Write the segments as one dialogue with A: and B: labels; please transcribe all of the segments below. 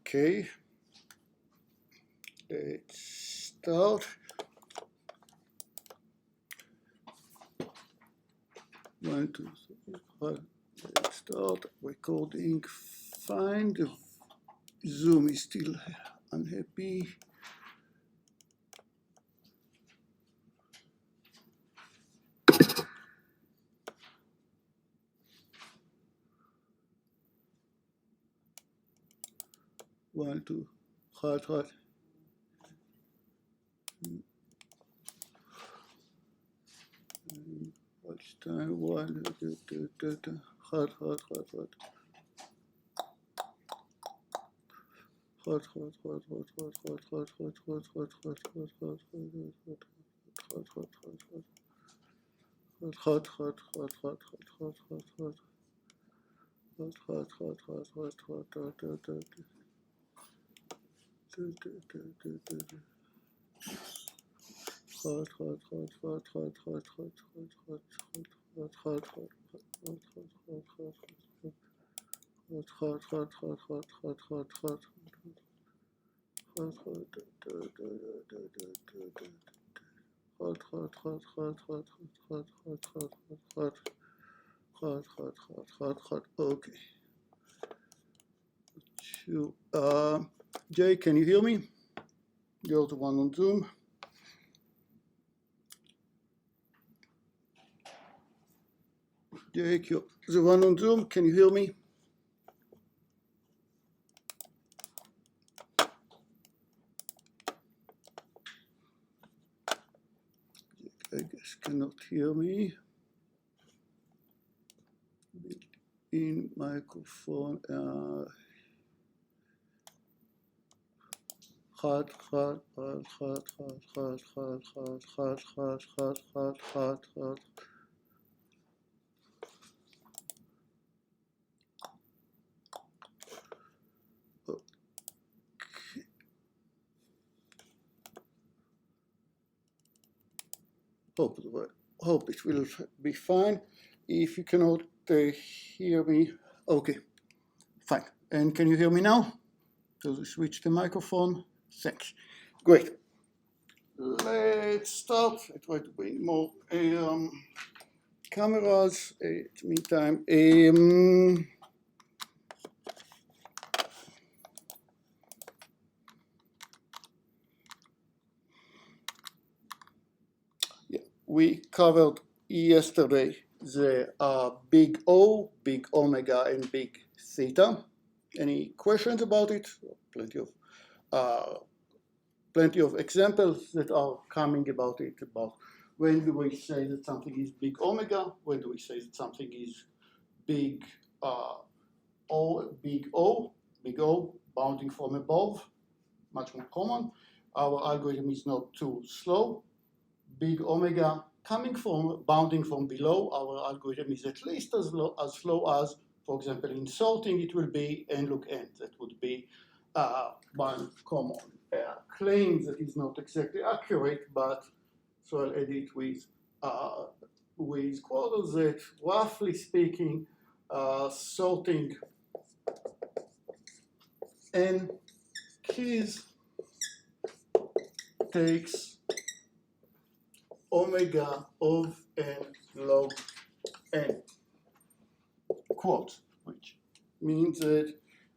A: Okay, let's start. 1, 2, 3, 4. Let's start recording. Fine. The Zoom is still unhappy. One, two, hard. Watch time. One, hard. Hard. Okay. Jay, can you hear me? You're the one on Zoom. Jake, you're the one on Zoom. Can you hear me? I guess cannot hear me. In microphone. Hard. Hope it will be fine. If you cannot hear me, okay, fine. And can you hear me now? So switch the microphone. Thanks. Great. Let's start. I try to bring more cameras. Meantime, we covered yesterday the big O, big omega, and big theta. Any questions about it? Plenty of examples that are coming about it, about when do we say that something is big omega, when do we say that something is big big O, bounding from above, much more common. Our algorithm is not too slow. Big omega bounding from below, our algorithm is at least as slow as, for example, in sorting, it will be n log n. That would be one common claim that is not exactly accurate, but so I'll add it with quarters that, roughly speaking, sorting n keys takes omega of n log n, quote, which means that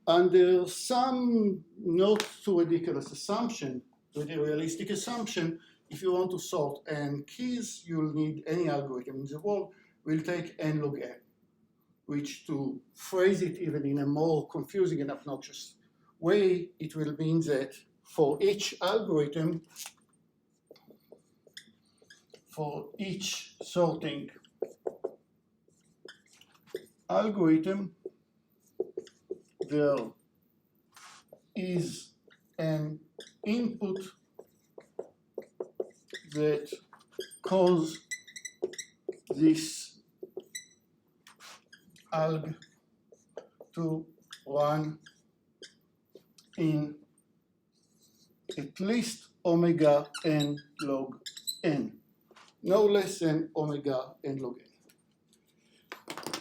A: under some not too ridiculous assumption, pretty realistic assumption, if you want to sort n keys, you'll need any algorithm in the world will take n log n, which, to phrase it even in a more confusing and obnoxious way, it will mean that for each algorithm, for each sorting algorithm, there is an input that cause this alg to run in at least omega n log n, no less than omega n log n.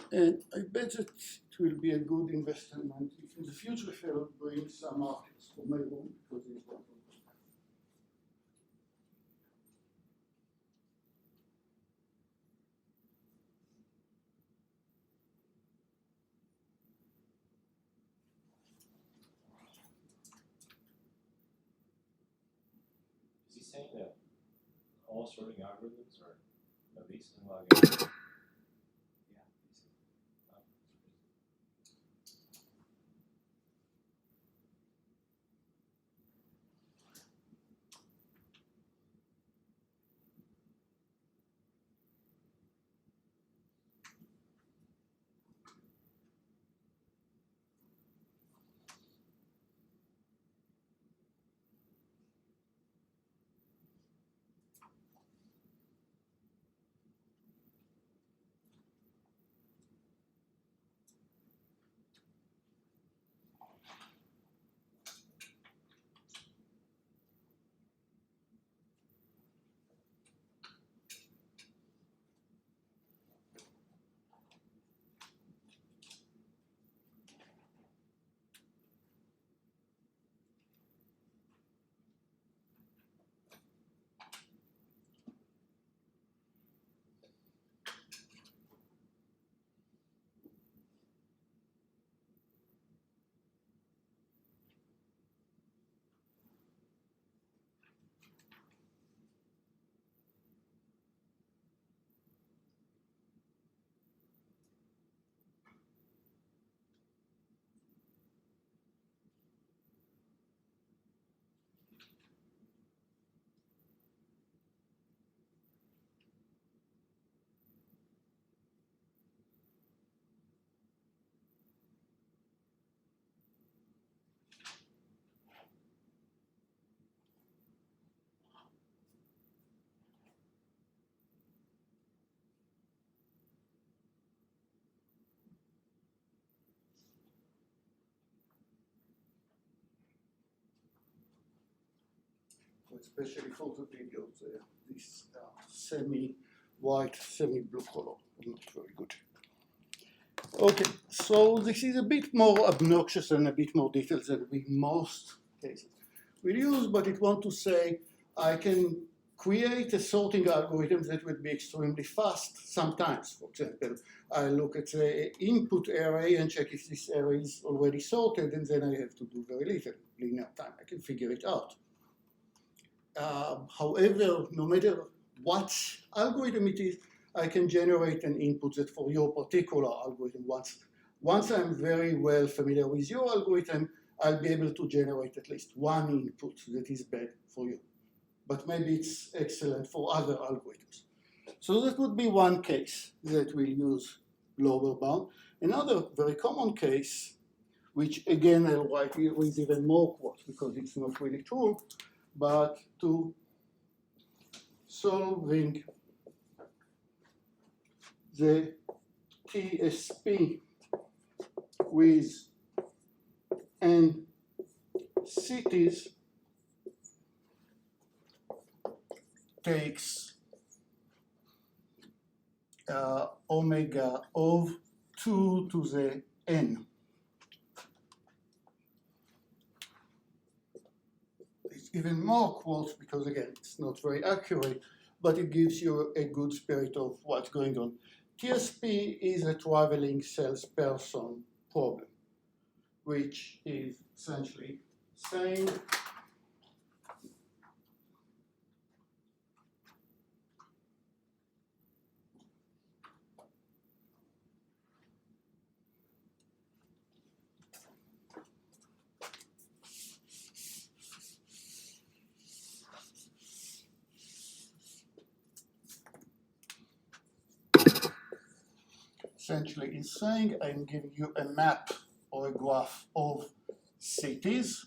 A: And I bet that it will be a good investment if in the future if I will bring some markets for my room because it's one of them.
B: Is he saying that all sorting algorithms are at least in logging?
A: Especially for the video, this semi-white, semi-blue color, not very good. Okay, so this is a bit more obnoxious and a bit more detailed than we most cases will use, but it wants to say I can create a sorting algorithm that would be extremely fast sometimes. For example, I look at the input array and check if this array is already sorted, and then I have to do very little linear time. I can figure it out. However, no matter what algorithm it is, I can generate an input that for your particular algorithm. Once I'm very well familiar with your algorithm, I'll be able to generate at least one input that is bad for you. But maybe it's excellent for other algorithms. So that would be one case that we'll use lower bound. Another very common case, which again I'll write here with even more quotes because it's not really true, but to solving the TSP with n cities takes omega of 2 to the n. It's even more quotes because, again, it's not very accurate, but it gives you a good spirit of what's going on. TSP is a traveling salesperson problem, which is essentially saying I'm giving you a map or a graph of cities.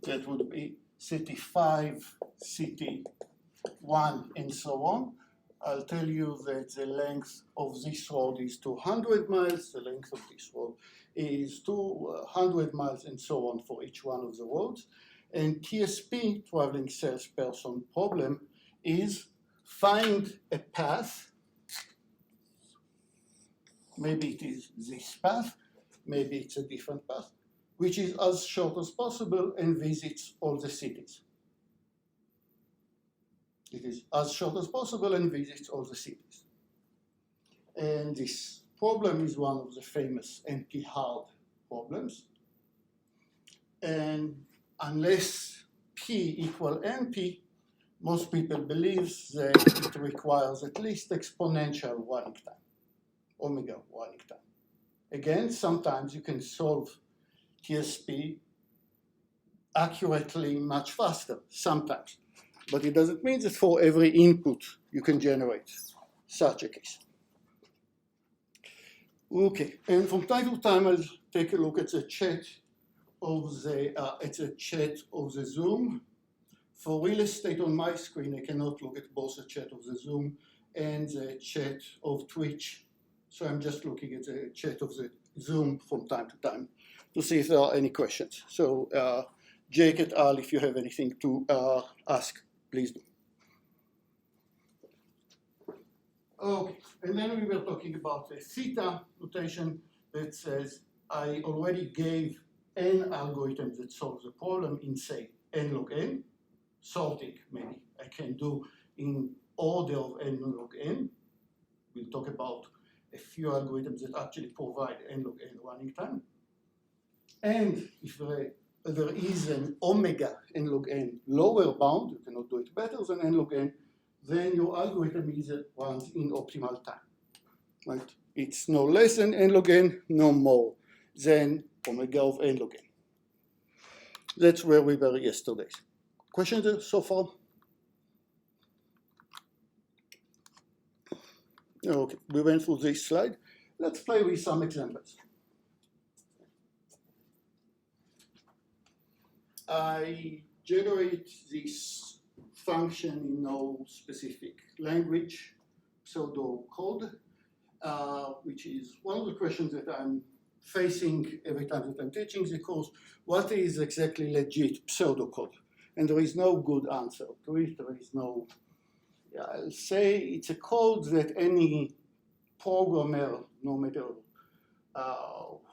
A: That would be city 5, city 1, and so on. I'll tell you that the length of this road is 200 miles, the length of this road is 200 miles, and so on for each one of the roads. And TSP, traveling salesperson problem, is find a path maybe it is this path, maybe it's a different path, which is as short as possible and visits all the cities. It is as short as possible and visits all the cities. And this problem is one of the famous NP-hard problems. And unless P equal NP, most people believe that it requires at least exponential running time, omega running time. Again, sometimes you can solve TSP accurately much faster, sometimes. But it doesn't mean that for every input you can generate such a case. Okay, and from time to time I'll take a look at the chat of the Zoom. For real estate on my screen, I cannot look at both the chat of the Zoom and the chat of Twitch. So I'm just looking at the chat of the Zoom from time to time to see if there are any questions. So Jake et al., if you have anything to ask, please do. Okay, and then we were talking about the theta notation that says I already gave n algorithm that solves the problem in, say, n log n. Sorting, maybe I can do in order of n log n. We'll talk about a few algorithms that actually provide n log n running time. And if there is an omega n log n lower bound, you cannot do it better than n log n, then your algorithm runs in optimal time. Right? It's no less than n log n, no more than omega of n log n. That's where we were yesterday. Questions so far? Okay, we went through this slide. Let's play with some examples. I generate this function in no specific language, pseudo code, which is one of the questions that I'm facing every time that I'm teaching the course. What is exactly legit pseudocode? And there is no good answer to it. There is no, I'll say it's a code that any programmer, no matter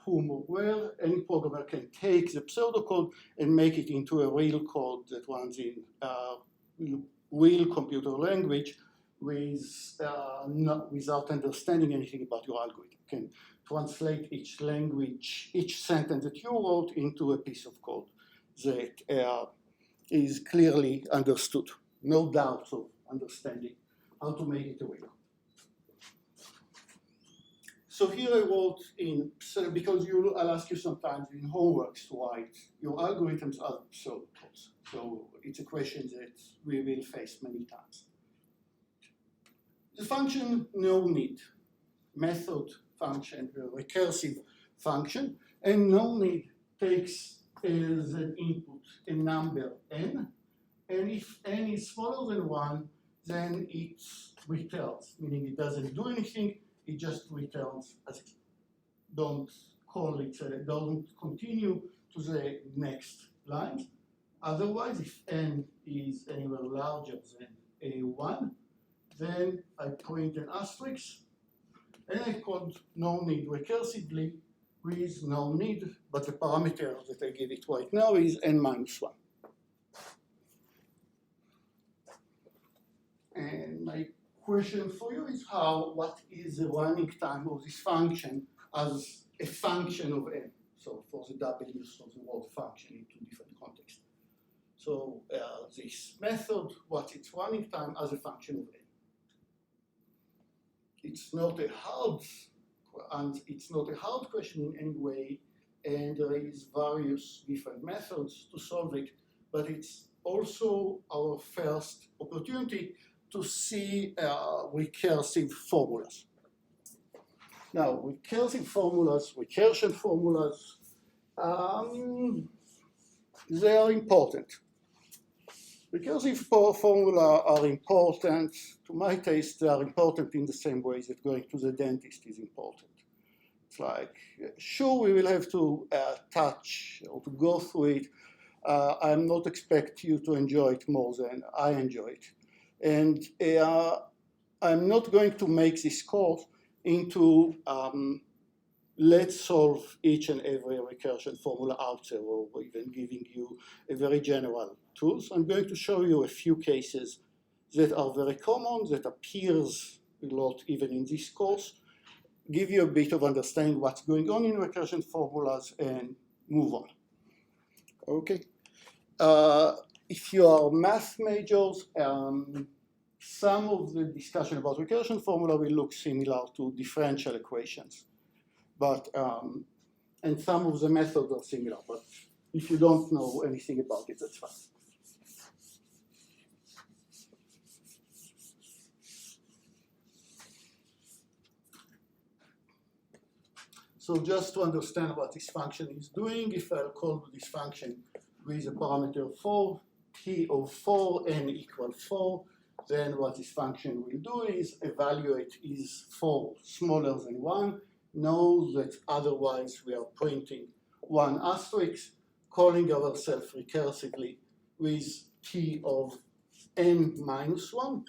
A: whom or where, any programmer can take the pseudocode and make it into a real code that runs in real computer language without understanding anything about your algorithm. You can translate each language, each sentence that you wrote into a piece of code that is clearly understood. No doubts of understanding how to make it real. So here I wrote in, because I'll ask you sometimes in homeworks to write, your algorithms are pseudocodes. So it's a question that we will face many times. The function no need, method function, a recursive function, and no need takes as an input a number n, and if n is smaller than 1, then it returns, meaning it doesn't do anything, it just returns as it. Don't call it, don't continue to the next line. Otherwise, if n is anywhere larger than a1, then I print an asterisk, and I code no need recursively with no need, but the parameter that I give it right now is n minus 1. And my question for you is what is the running time of this function as a function of n? So for the double use of the word function in two different contexts. So this method, what's its running time as a function of n? It's not a hard question in any way, and there is various different methods to solve it, but it's also our first opportunity to see recursive formulas. Now, recursion formulas, they are important. Recursive formula are important. To my taste, they are important in the same way that going to the dentist is important. It's like, sure, we will have to touch or to go through it. I'm not expect you to enjoy it more than I enjoy it. And I'm not going to make this course into let's solve each and every recursion formula out there, or even giving you a very general tools. I'm going to show you a few cases that are very common, that appears a lot even in this course, give you a bit of understanding what's going on in recursion formulas, and move on. Okay. If you are math majors, some of the discussion about recursion formula will look similar to differential equations, but and some of the methods are similar. But if you don't know anything about it, that's fine. So just to understand what this function is doing, if I'll call this function with a parameter 4, t of 4, n equal 4, then what this function will do is evaluate is 4 smaller than 1, know that otherwise we are printing 1 asterisk, calling ourselves recursively with t of n minus 1,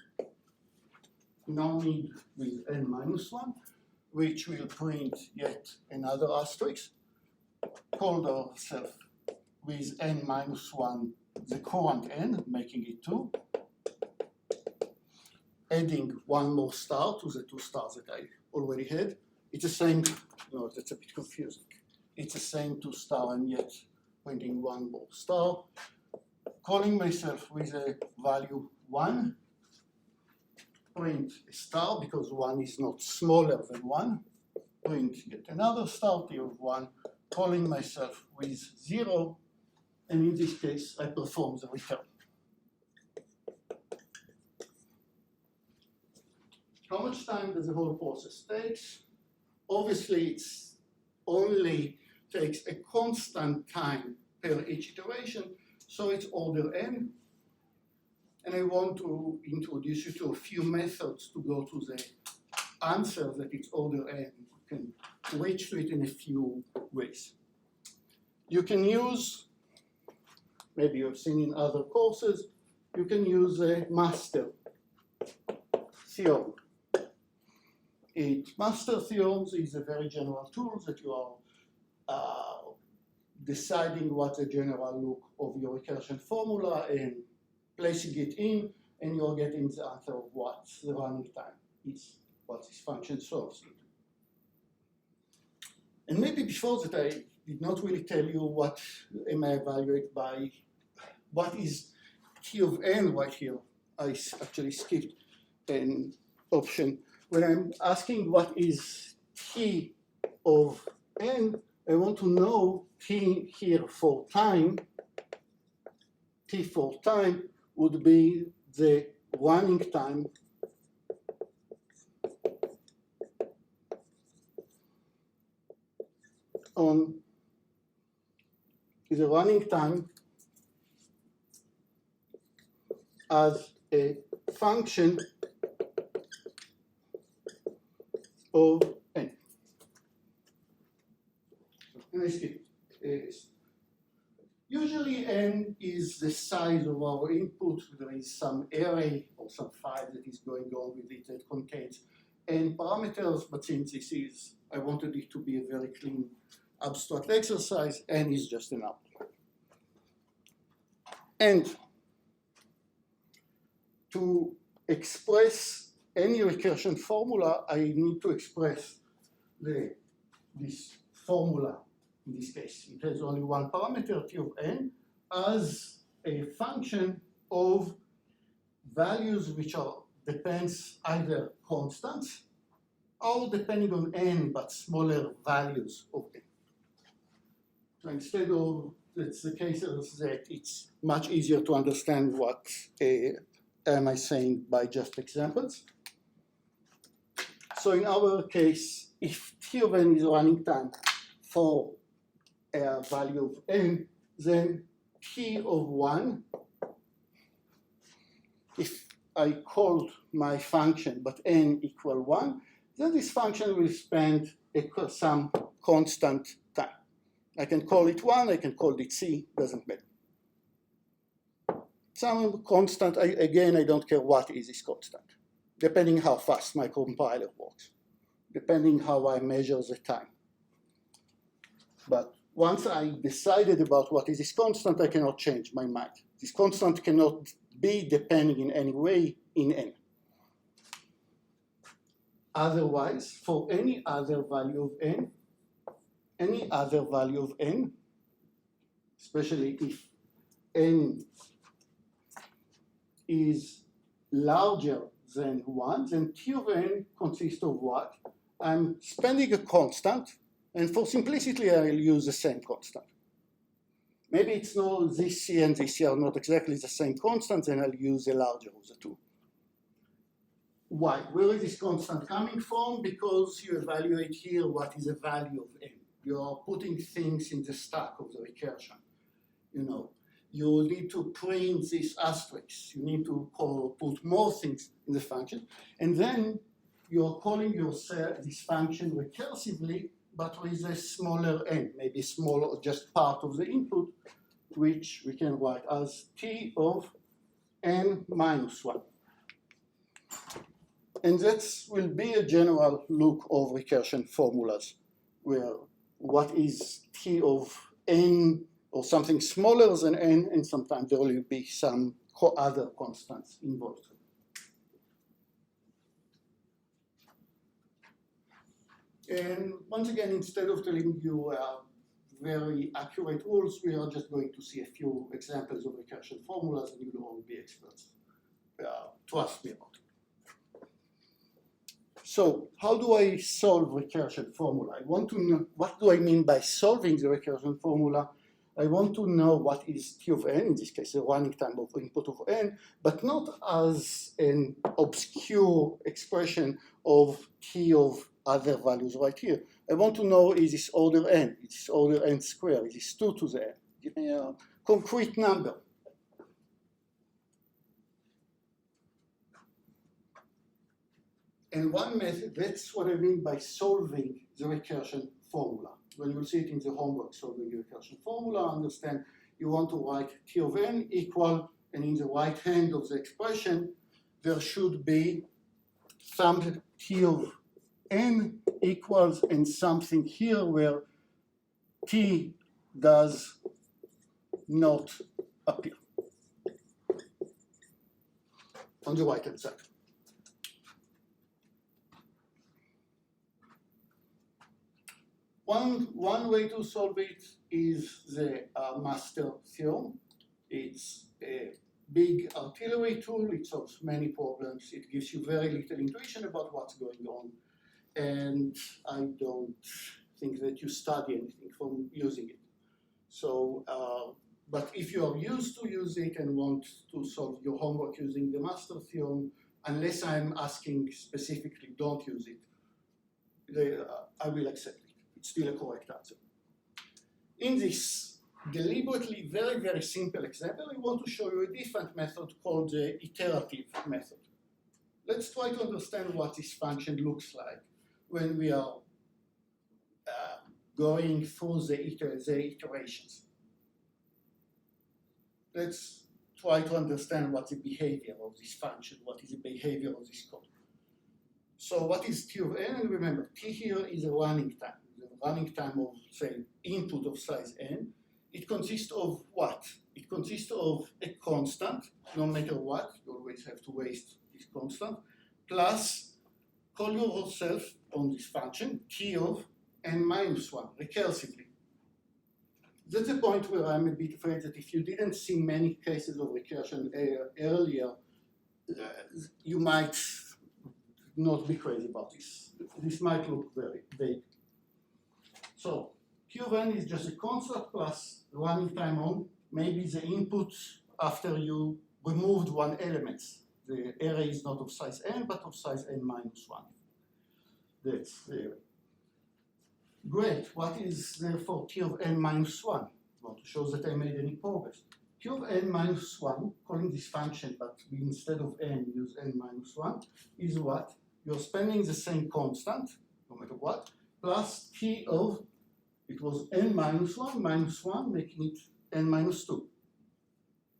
A: no need with n minus 1, which will print yet another asterisk, called ourselves with n minus 1 the current n, making it 2, adding one more star to the 2 stars that I already had. It's the same, no, that's a bit confusing. It's the same 2 star and yet printing one more star. Calling myself with a value 1, print a star because 1 is not smaller than 1, print yet another star t of 1, calling myself with 0, and in this case I perform the return. How much time does the whole process take? Obviously, it's only takes a constant time per each iteration, so it's order n. And I want to introduce you to a few methods to go to the answer that it's order n. You can reach to it in a few ways. You can use, maybe you've seen in other courses, you can use a master theorem. Master theorems is a very general tool that you are deciding what the general look of your recursion formula and placing it in, and you're getting the answer of what the running time is, what this function solves. And maybe before that I did not really tell you what am I evaluate by, what is t of n right here. I actually skipped an option. When I'm asking what is t of n, I want to know t here for time. T for time would be the running time on the running time as a function of n. And I skip it. Usually n is the size of our input. There is some array or some file that is going on with it that contains n parameters, but since this is, I wanted it to be a very clean abstract exercise, n is just an number. And to express any recursion formula, I need to express this formula. In this case, it has only one parameter, t of n, as a function of values which are depends either constants or depending on n, but smaller values of n. So instead of, it's the cases that it's much easier to understand what am I saying by just examples. So in our case, if t of n is running time for a value of n, then t of 1, if I called my function but n equal 1, then this function will spend some constant time. I can call it 1, I can call it c, doesn't matter. Some constant, again, I don't care what is this constant, depending how fast my compiler works. depending how I measure the time. But once I decided about what is this constant, I cannot change my mind. This constant cannot be depending in any way in n. Otherwise, for any other value of n, especially if n is larger than 1, then T of n consists of what? I'm spending a constant, and for simplicity, I'll use the same constant. Maybe it's not this C and this C are not exactly the same constant, then I'll use the larger of the two. Why? Where is this constant coming from? Because you evaluate here what is the value of n. You are putting things in the stack of the recursion. You know, you need to print these asterisks. You need to put more things in the function. And then you're calling yourself this function recursively, but with a smaller n, maybe smaller, just part of the input, which we can write as T of n minus 1. And that will be a general look of recursion formulas, where what is T of n or something smaller than n, and sometimes there will be some other constants involved. And once again, instead of telling you very accurate rules, we are just going to see a few examples of recursion formulas, and you will all be experts. Trust me about it. So how do I solve recursion formula? I want to know, what do I mean by solving the recursion formula? I want to know what is T of n, in this case, the running time of input of n, but not as an obscure expression of T of other values right here. I want to know, is this order n? Is this order n squared? Is this 2 to the n? Give me a concrete number. And one method, that's what I mean by solving the recursion formula. When you see it in the homework, solving the recursion formula, understand you want to write T of n equal, and in the right hand of the expression, there should be some T of n equals and something here where T does not appear on the right hand side. One way to solve it is the master theorem. It's a big artillery tool. It solves many problems. It gives you very little intuition about what's going on. And I don't think that you study anything from using it. So, but if you are used to use it and want to solve your homework using the master theorem, unless I'm asking specifically, don't use it, I will accept it. It's still a correct answer. In this deliberately very, very simple example, I want to show you a different method called the iterative method. Let's try to understand what this function looks like when we are going through the iterations. Let's try to understand what the behavior of this function, what is the behavior of this code. So what is T of n? And remember, T here is a running time. The running time of, say, input of size n. It consists of what? It consists of a constant, no matter what. You always have to waste this constant, plus call yourself on this function, T of n minus 1, recursively. That's the point where I'm a bit afraid that if you didn't see many cases of recursion earlier, you might not be crazy about this. This might look very vague. So Q of n is just a constant plus running time on, maybe the input after you removed one element. The array is not of size n, but of size n minus 1. That's the array. Great, what is therefore T of n minus 1? I want to show that I made any progress. Q of n minus 1, calling this function, but we instead of n use n minus 1, is what? You're spending the same constant, no matter what, plus T of, it was n minus 1, making it n minus 2.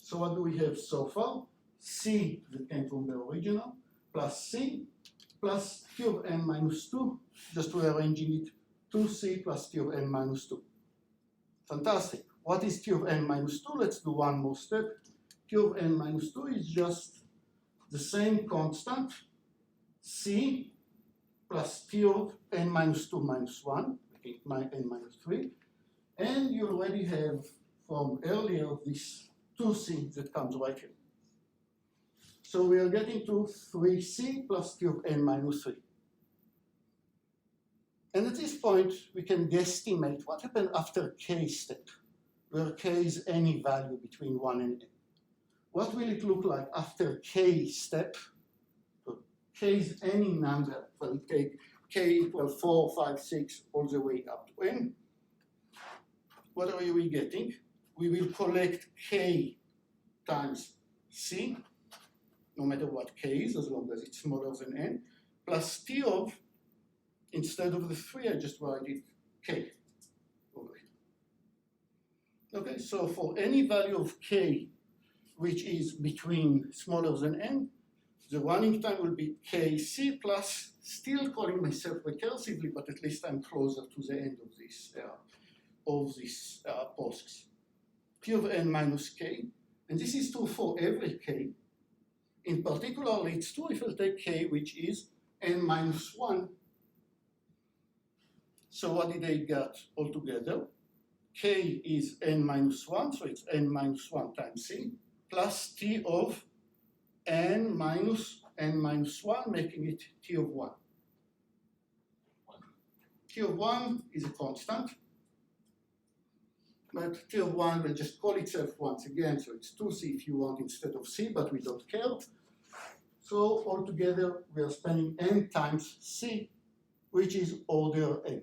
A: So what do we have so far? C that came from the original, plus C plus T of n minus 2, just rearranging it, 2c plus T of n minus 2. Fantastic. What is T of n minus 2? Let's do one more step. T of n minus 2 is just the same constant, c plus T of n minus 2 minus 1, making it n minus 3. And you already have from earlier this 2c that comes right here. So we are getting to 3c plus T of n minus 3. And at this point, we can guesstimate what happened after k step, where k is any value between 1 and n. What will it look like after k step? So k is any number. Well, we take k equal 4, 5, 6, all the way up to n. What are we getting? We will collect k times c, no matter what k is, as long as it's smaller than n, plus T of, instead of the 3, I just write it k over here. Okay, so for any value of k which is between smaller than n, the running time will be kc plus, still calling myself recursively, but at least I'm closer to the end of this process. T of n minus k, and this is true for every k. In particular, it's true if I take k, which is n minus 1. So what did I get altogether? K is n minus 1, so it's n minus 1 times c, plus T of n minus 1, making it T of 1. T of 1 is a constant, but T of 1 will just call itself once again, so it's 2c if you want instead of c, but we don't care. So altogether, we are spending n times c, which is order n.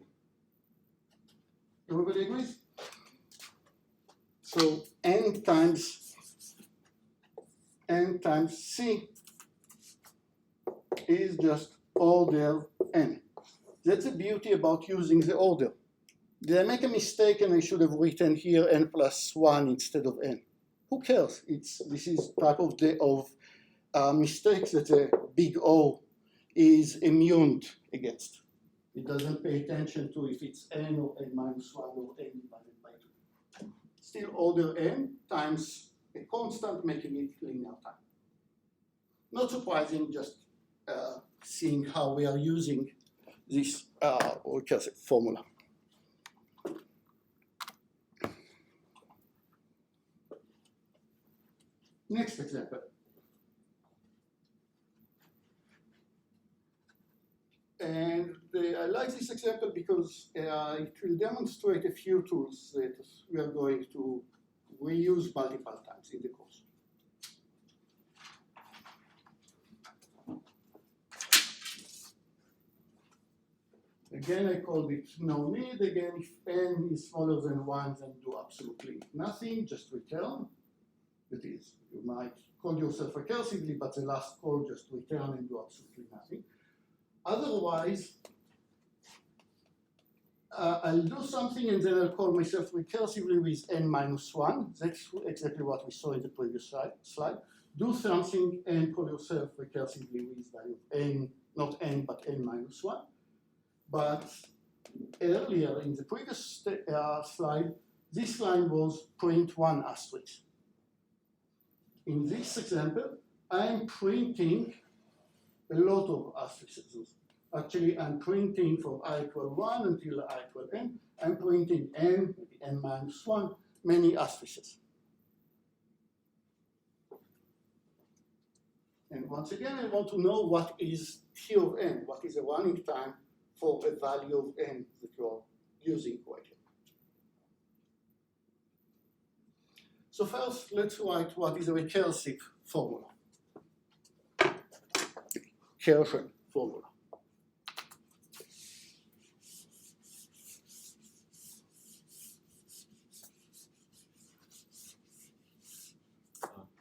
A: Everybody agrees? So n times c is just order n. That's the beauty about using the order. Did I make a mistake and I should have written here n plus 1 instead of n? Who cares? This is type of mistakes that a big O is immune against. It doesn't pay attention to if it's n or n minus 1 or n divided by 2. Still order n times a constant, making it linear time. Not surprising, just seeing how we are using this recursive formula. Next example. And I like this example because it will demonstrate a few tools that we are going to reuse multiple times in the course. Again, I called it no need. Again, if n is smaller than 1, then do absolutely nothing, just return. That is, you might call yourself recursively, but the last call, just return and do absolutely nothing. Otherwise, I'll do something and then I'll call myself recursively with n minus 1. That's exactly what we saw in the previous slide. Do something and call yourself recursively with value of n, not n, but n minus 1. But earlier in the previous slide, this line was print 1 asterisk. In this example, I'm printing a lot of asterisks. Actually, I'm printing from I equal 1 until I equal n. I'm printing n, maybe n minus 1, many asterisks. And once again, I want to know what is T of n, what is the running time for a value of n that you're using right here. So first, let's write what is a recursive formula. Recursion formula.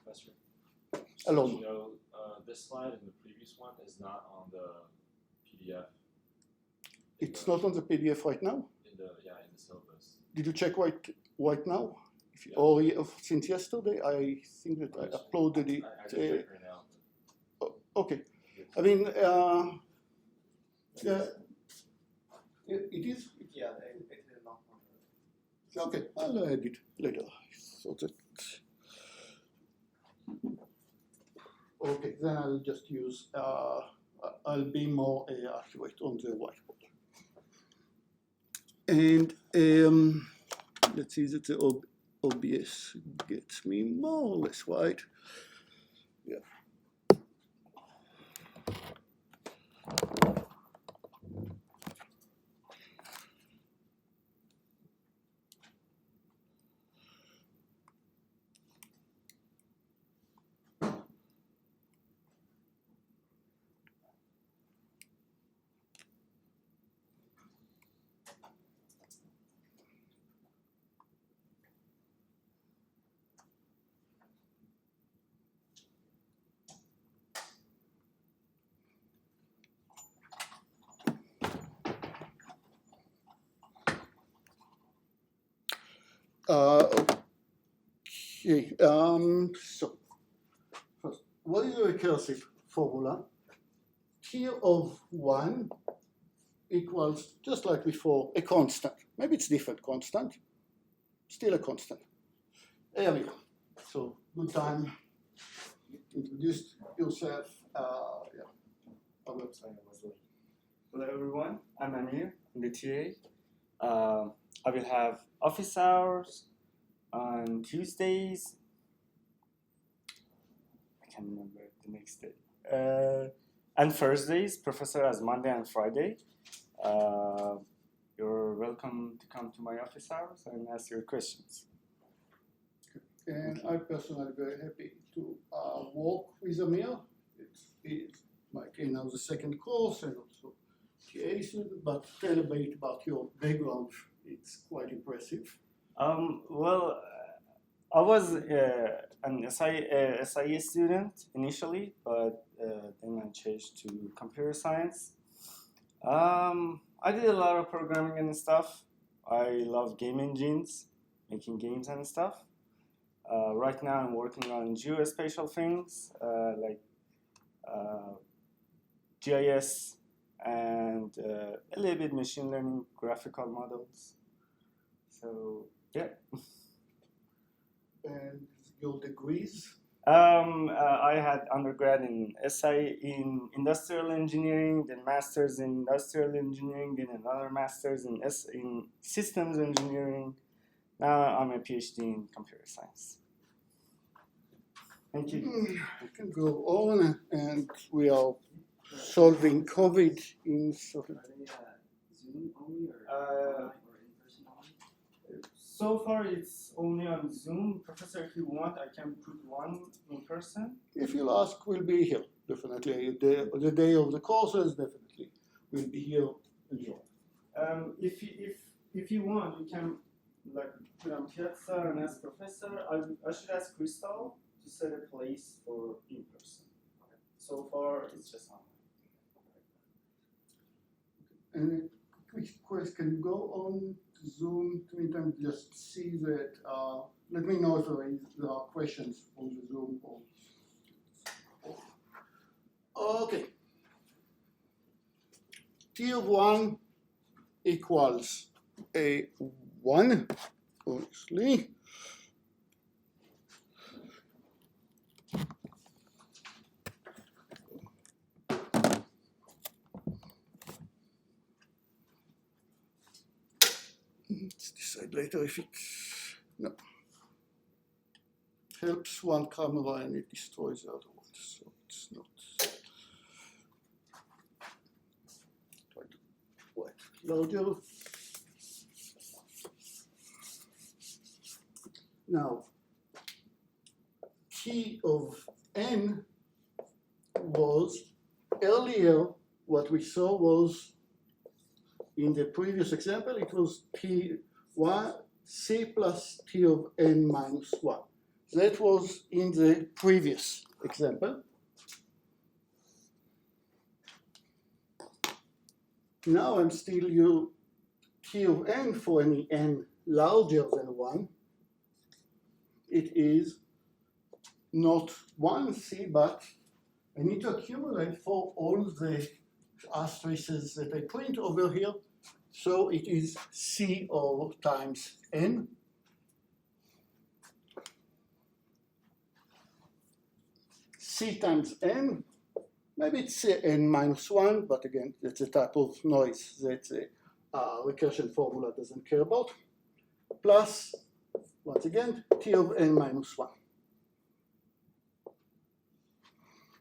B: Professor,
A: Alone.
B: you know, this slide and the previous one is not on the PDF.
A: It's not on the PDF right now?
B: In the syllabus.
A: Did you check right now? If you,
B: Yeah.
A: or since yesterday, I think that I uploaded it.
B: I can check right now.
A: Okay. I mean, Yeah. It is?
C: Yeah, it is not.
A: Okay, I'll add it later. So that. Okay, then I'll just use, I'll be more accurate on the whiteboard. And let's see that the OBS gets me more or less right. Yeah. Okay, so first, what is a recursive formula? T of 1 equals, just like before, a constant. Maybe it's different constant, still a constant. Earlier, so good time. Introduce yourself. Yeah.
D: Hello everyone, I'm Amir, I'm the TA. I will have office hours on Tuesdays. I can't remember the next day. And Thursdays, professor has Monday and Friday. You're welcome to come to my office hours and ask your questions.
A: And I personally very happy to work with Amir. It's like the second course and also TA student, but tell a bit about your background. It's quite impressive.
D: Well, I was an SIE student initially, but then I changed to computer science. I did a lot of programming and stuff. I love game engines, making games and stuff. Right now I'm working on geospatial things like GIS and a little bit machine learning graphical models. So yeah.
A: And your degrees?
D: I had undergrad in SI in industrial engineering, then masters in industrial engineering, then another masters in systems engineering. Now I'm a PhD in computer science. Thank you.
A: We can go on, and we are solving COVID in sort of.
C: Are they Zoom only or
D: Uh,
C: online or in person only?
D: So far it's only on Zoom. Professor, if you want, I can put one in person.
A: If you'll ask, we'll be here, definitely. The day of the courses, definitely. We'll be here as well.
D: If you want, you can like put on Piazza and ask Professor. I should ask Crystal to set a place for in person. So far it's just online.
A: And quick question, can you go on Zoom to me and just see that, let me know if there are questions on the Zoom. Okay. T of 1 equals a 1, obviously. Let's decide later if it no helps one camera and it destroys the other one, so it's not. Try to white larger. Now, T of n was earlier. What we saw was in the previous example, it was T1, C plus T of n minus 1. That was in the previous example. Now I'm still using T of n for any n larger than 1. It is not 1C, but I need to accumulate for all the asterisks that I print over here. So it is C O times N. C times N, maybe it's N minus 1, but again, that's a type of noise that the recursion formula doesn't care about. Plus, once again, T of N minus 1.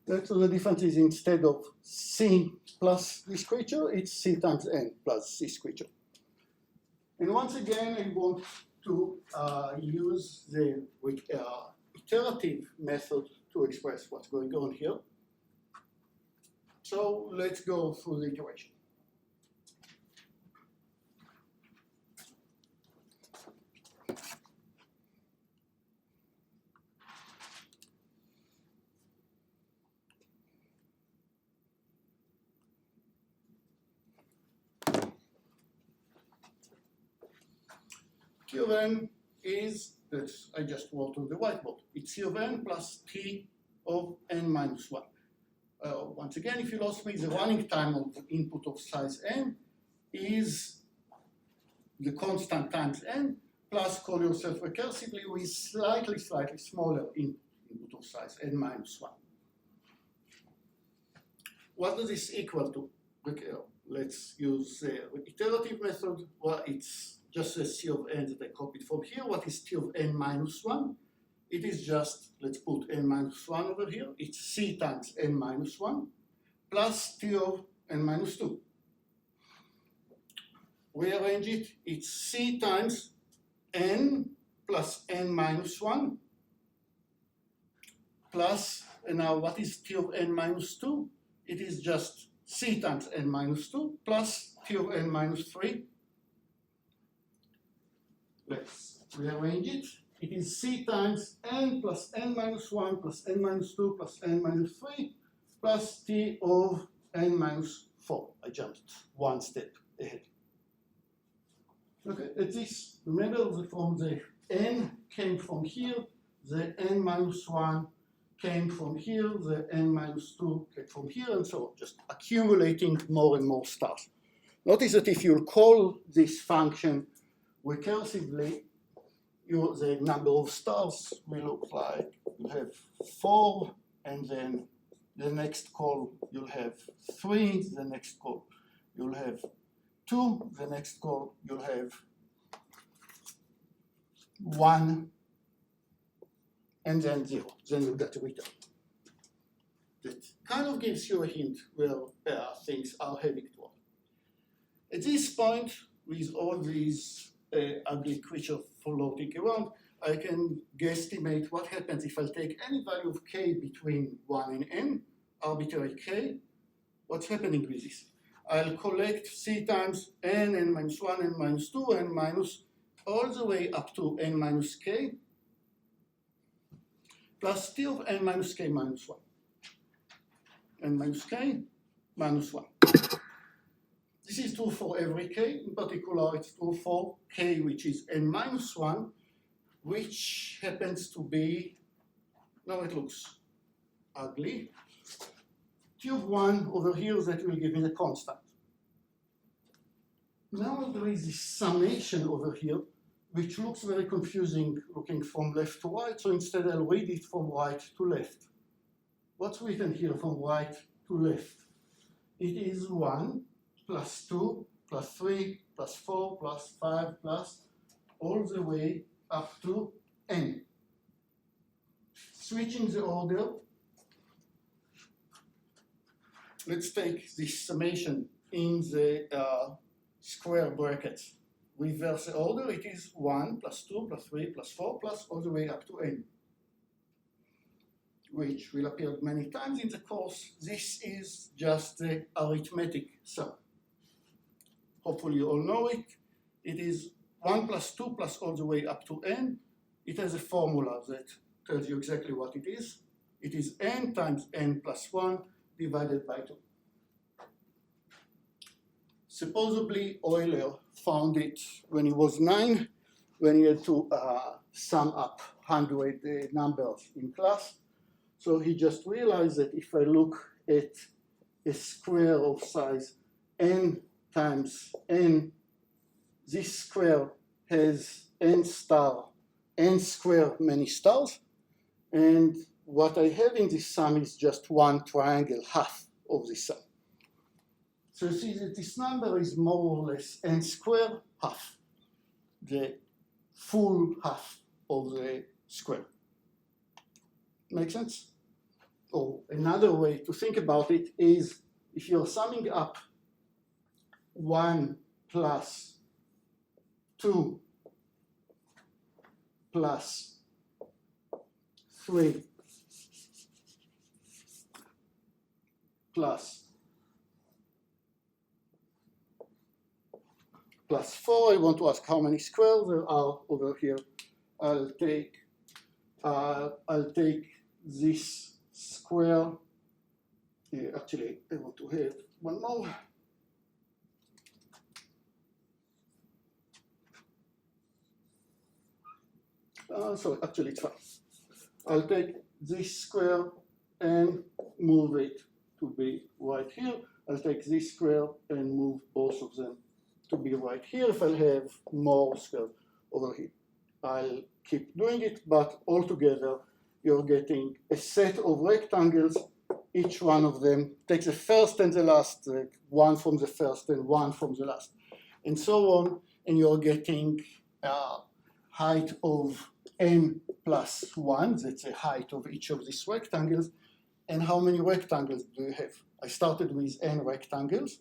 A: That's the difference is instead of C plus this creature, it's C times N plus this creature. And once again, I want to use the iterative method to express what's going on here. So let's go through the iteration. T of N is, that I just wrote on the whiteboard, it's T of N plus T of N minus 1. Once again, if you lost me, the running time of the input of size N is the constant times N, plus call yourself recursively with slightly smaller input of size N minus 1. What does this equal to? Let's use the iterative method. Well, it's just a C of N that I copied from here. What is T of N minus 1? It is just, let's put N minus 1 over here. It's C times N minus 1 plus T of N minus 2. Rearrange it. It's C times N plus N minus 1 plus, and now what is T of N minus 2? It is just C times N minus 2 plus T of N minus 3. Let's rearrange it. It is C times N plus N minus 1 plus N minus 2 plus N minus 3 plus T of N minus 4. I jumped one step ahead. Okay, at this, remember from the N came from here, the N minus 1 came from here, the N minus 2 came from here, and so on, just accumulating more and more stars. Notice that if you call this function recursively, the number of stars will look like you have 4, and then the next call you'll have 3, the next call you'll have 2, the next call you'll have 1, and then 0. Then you'll get a return. That kind of gives you a hint where things are heading toward. At this point, with all these ugly creatures floating around, I can guesstimate what happens if I take any value of k between 1 and n, arbitrary k. What's happening with this? I'll collect C times n, n minus 1, n minus 2, n minus all the way up to n minus k, plus T of n minus k minus 1. N minus k minus 1. This is true for every k. In particular, it's true for k, which is n minus 1, which happens to be, now it looks ugly, T of 1 over here that will give me the constant. Now there is this summation over here, which looks very confusing looking from left to right, so instead I'll read it from right to left. What's written here from right to left? It is 1 plus 2 plus 3 plus 4 plus 5 plus all the way up to n. Switching the order, let's take this summation in the square brackets. Reverse the order, it is 1 plus 2 plus 3 plus 4 plus all the way up to n, which will appear many times in the course. This is just the arithmetic sum. Hopefully you all know it. It is 1 plus 2 plus all the way up to n. It has a formula that tells you exactly what it is. It is n times n plus 1 divided by 2. Supposedly Euler found it when he was 9, when he had to sum up 100 numbers in class. So he just realized that if I look at a square of size n times n, this square has n star, n square many stars, and what I have in this sum is just one triangle, half of this sum. So you see that this number is more or less n square half, the full half of the square. Make sense? Or another way to think about it is if you're summing up 1 plus 2 plus 3 plus 4, I want to ask how many squares there are over here. I'll take this square. Actually, I want to have one more. So actually it's fine. I'll take this square and move it to be right here. I'll take this square and move both of them to be right here if I'll have more squares over here. I'll keep doing it, but altogether you're getting a set of rectangles. Each one of them takes the first and the last, one from the first and one from the last, and so on, and you're getting height of n plus 1, that's the height of each of these rectangles. And how many rectangles do you have? I started with n rectangles.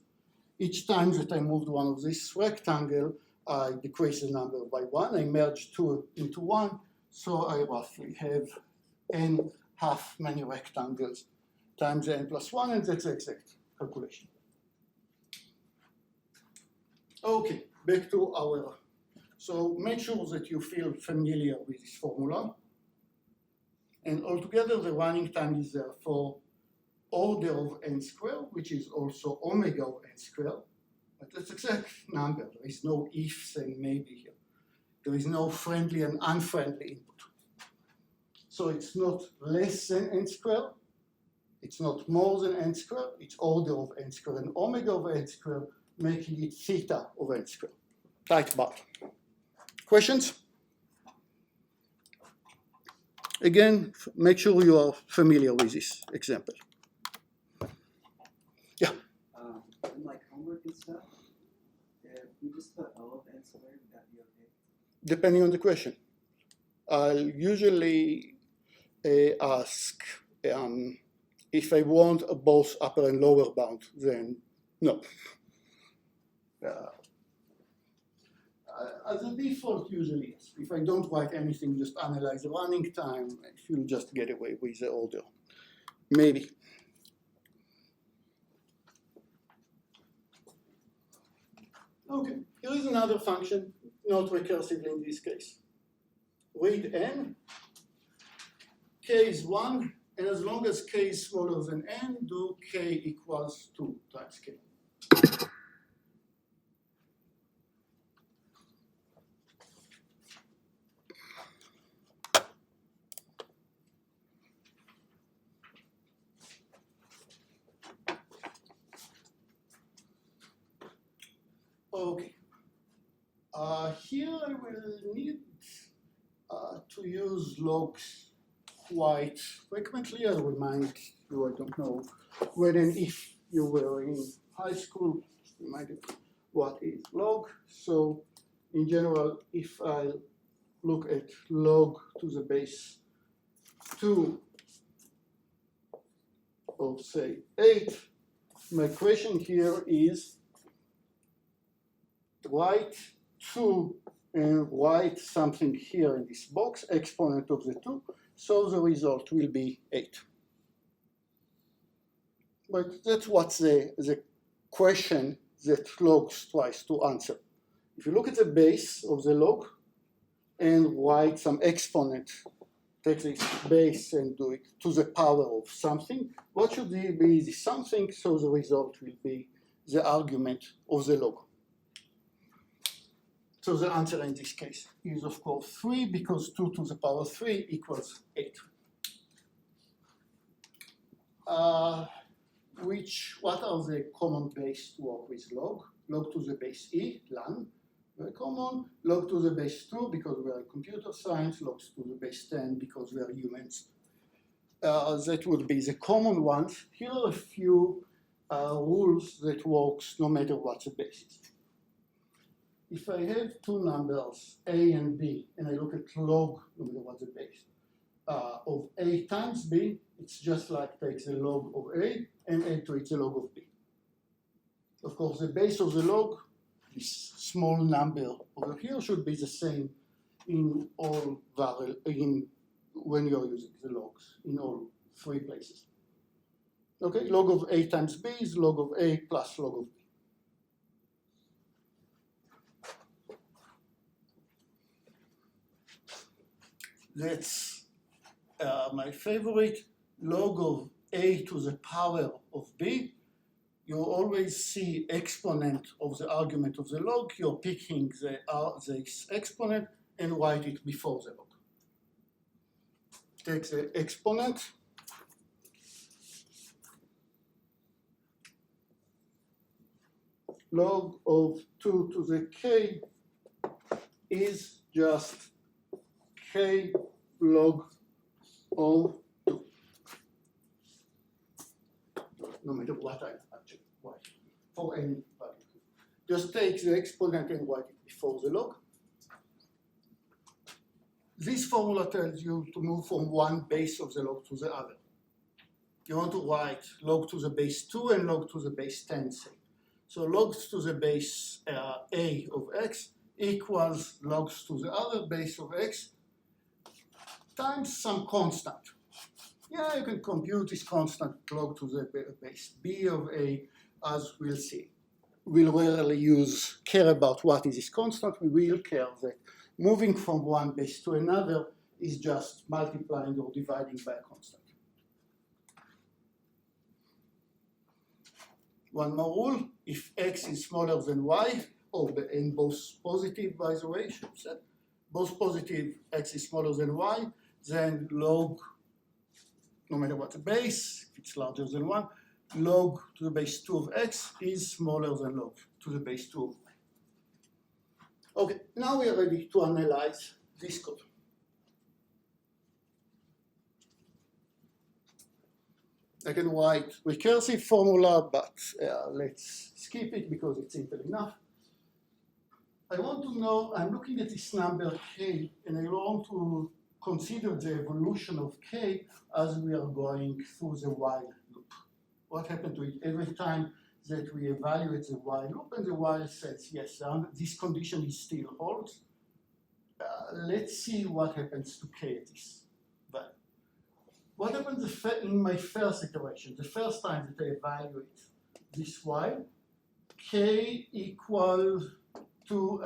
A: Each time that I moved one of these rectangles, I decrease the number by 1. I merge 2 into 1, so I roughly have n half many rectangles times n plus 1, and that's the exact calculation. Okay, back to our. So make sure that you feel familiar with this formula. And altogether, the running time is therefore order of n squared, which is also omega of n squared. But that's exact number. There is no ifs and maybe here. There is no friendly and unfriendly input. So it's not less than n squared. It's not more than n squared. It's order of n squared and omega of n squared, making it theta of n squared. Tight but. Questions? Again, make sure you are familiar with this example. Yeah.
C: In like homework and stuff, if we just put O of n squared, would that be okay?
A: Depending on the question. I'll usually ask if I want both upper and lower bound, then no. As a default, usually yes. If I don't write anything, just analyze the running time, you'll just get away with the order. Maybe. Okay, here is another function, not recursively in this case. Read n, k is 1, and as long as k is smaller than n, do k equals 2 times k. Okay. Here I will need to use logs quite frequently. I'll remind you, I don't know, when and if you were in high school, reminded what is log. So in general, if I look at log to the base 2 of say 8, my question here is write 2 and write something here in this box, exponent of the 2, so the result will be 8. But that's what the question that log tries to answer. If you look at the base of the log and write some exponent, take this base and do it to the power of something, what should be the something, so the result will be the argument of the log. So the answer in this case is, of course, 3, because 2 to the power 3 equals 8. We what are the common base to work with log? Log to the base e, lan, very common. Log to the base 2 because we are in computer science. Log to the base 10 because we are humans. That would be the common ones. Here are a few rules that works no matter what the base is. If I have two numbers, a and b, and I look at log, no matter what the base, of a times b, it's just like takes the log of a and add to it the log of b. Of course, the base of the log, this small number over here, should be the same in all when you're using the logs in all three places. Okay, log of a times b is log of a plus log of b. That's my favorite, log of a to the power of b. You always see exponent of the argument of the log. You're picking the exponent and write it before the log. Take the exponent. Log of 2 to the k is just k log of 2. No matter what I actually write for any value. Just take the exponent and write it before the log. This formula tells you to move from one base of the log to the other. You want to write log to the base 2 and log to the base 10, say. So logs to the base a of x equals logs to the other base of x times some constant. Yeah, you can compute this constant log to the base b of a, as we'll see. We'll rarely care about what is this constant. We will care that moving from one base to another is just multiplying or dividing by a constant. One more rule, if x is smaller than y, and both positive, by the way, should say, both positive, x is smaller than y, then log, no matter what the base, if it's larger than 1, log to the base 2 of x is smaller than log to the base 2 of y. Okay, now we are ready to analyze this code. I can write recursive formula, but let's skip it because it's simple enough. I want to know, I'm looking at this number k, and I want to consider the evolution of k as we are going through the while loop. What happened to it every time that we evaluate the while loop, and the while says, yes, this condition is still holds. Let's see what happens to k at this value. What happens in my first iteration, the first time that I evaluate this while, k equals to,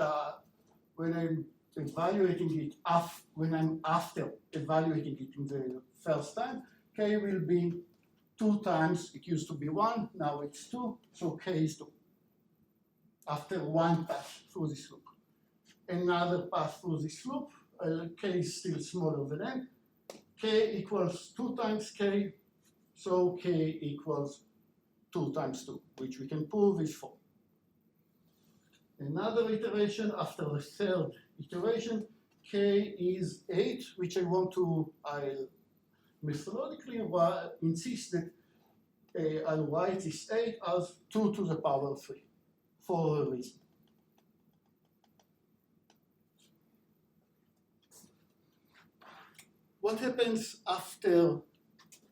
A: when I'm evaluating it, when I'm after evaluating it in the first time, k will be 2 times, it used to be 1, now it's 2, so k is 2. After one pass through this loop. Another pass through this loop, k is still smaller than n, k equals 2 times k, so k equals 2 times 2, which we can prove is 4. Another iteration, after the third iteration, k is 8, which I'll methodically insist that I'll write this 8 as 2 to the power 3 for a reason. What happens after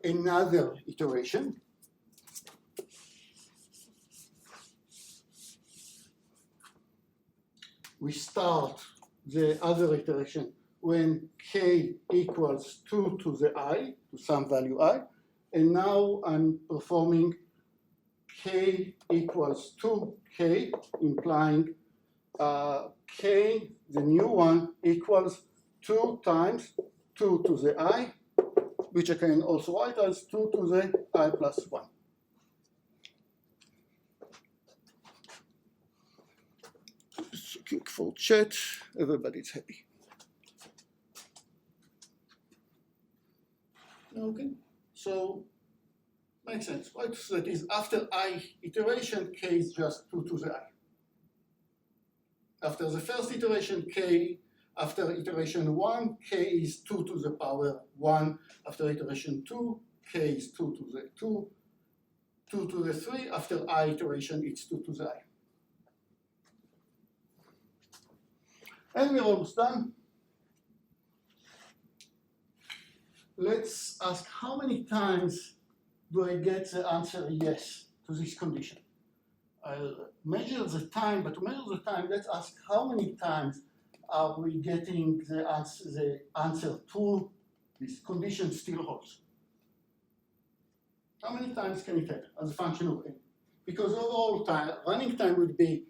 A: another iteration? We start the other iteration when k equals 2 to the I, to some value I, and now I'm performing k equals 2k, implying k, the new one, equals 2 times 2 to the I, which I can also write as 2 to the I plus 1. Just looking for chat, everybody's happy. Okay, so Makes sense, right? So that is after I iteration, k is just 2 to the I. After the first iteration, k, after iteration 1, k is 2 to the power 1. After iteration 2, k is 2 to the 2. 2 to the 3, after I iteration, it's 2 to the I. And we're almost done. Let's ask how many times do I get the answer yes to this condition? I'll measure the time, but to measure the time, let's ask how many times are we getting the answer true, this condition still holds. How many times can it happen as a function of n? Because overall time, running time would be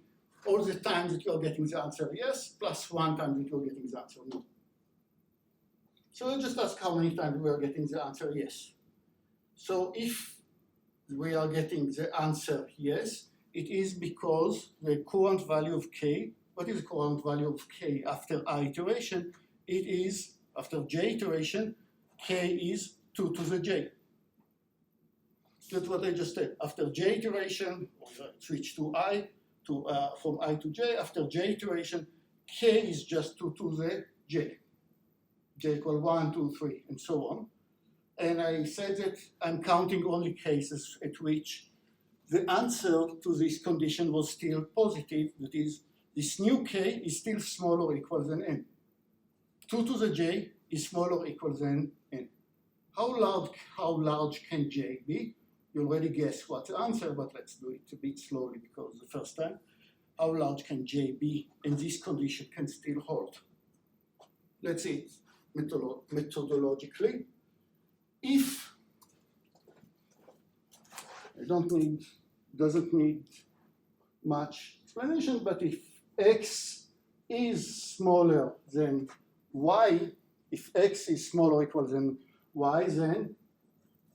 A: all the times that you're getting the answer yes, plus 1 time that you're getting the answer no. So let's just ask how many times we are getting the answer yes. So if we are getting the answer yes, it is because the current value of k, what is the current value of k after I iteration? It is, after j iteration, k is 2 to the j. That's what I just said. After j iteration, switch to I, from I to j, after j iteration, k is just 2 to the j. J equal 1, 2, 3, and so on. And I said that I'm counting only cases at which the answer to this condition was still positive. That is, this new k is still smaller or equal than n. 2 to the j is smaller or equal than n. How large can j be? You already guessed what the answer, but let's do it a bit slowly because the first time. How large can j be? And this condition can still hold. Let's see it methodologically. If doesn't need much explanation, but if x is smaller than y, if x is smaller or equal than y, then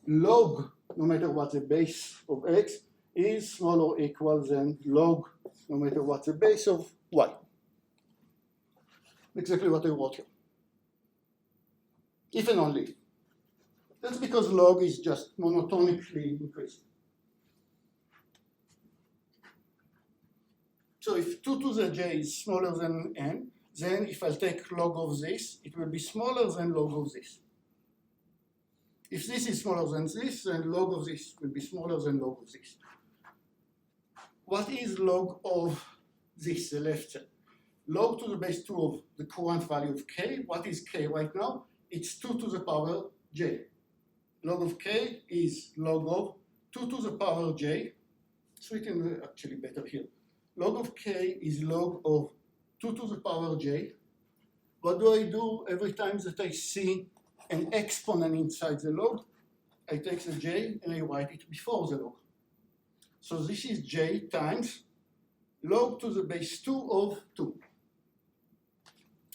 A: log, no matter what the base of x, is smaller or equal than log, no matter what the base of y. Exactly what I wrote here. If and only if. That's because log is just monotonically increasing. So if 2 to the j is smaller than n, then if I take log of this, it will be smaller than log of this. If this is smaller than this, then log of this will be smaller than log of this. What is log of this, the left side? Log to the base 2 of the current value of k. What is k right now? It's 2 to the power j. Log of k is log of 2 to the power j. It's written actually better here. Log of k is log of 2 to the power j. What do I do every time that I see an exponent inside the log? I take the j and I write it before the log. So this is j times log to the base 2 of 2.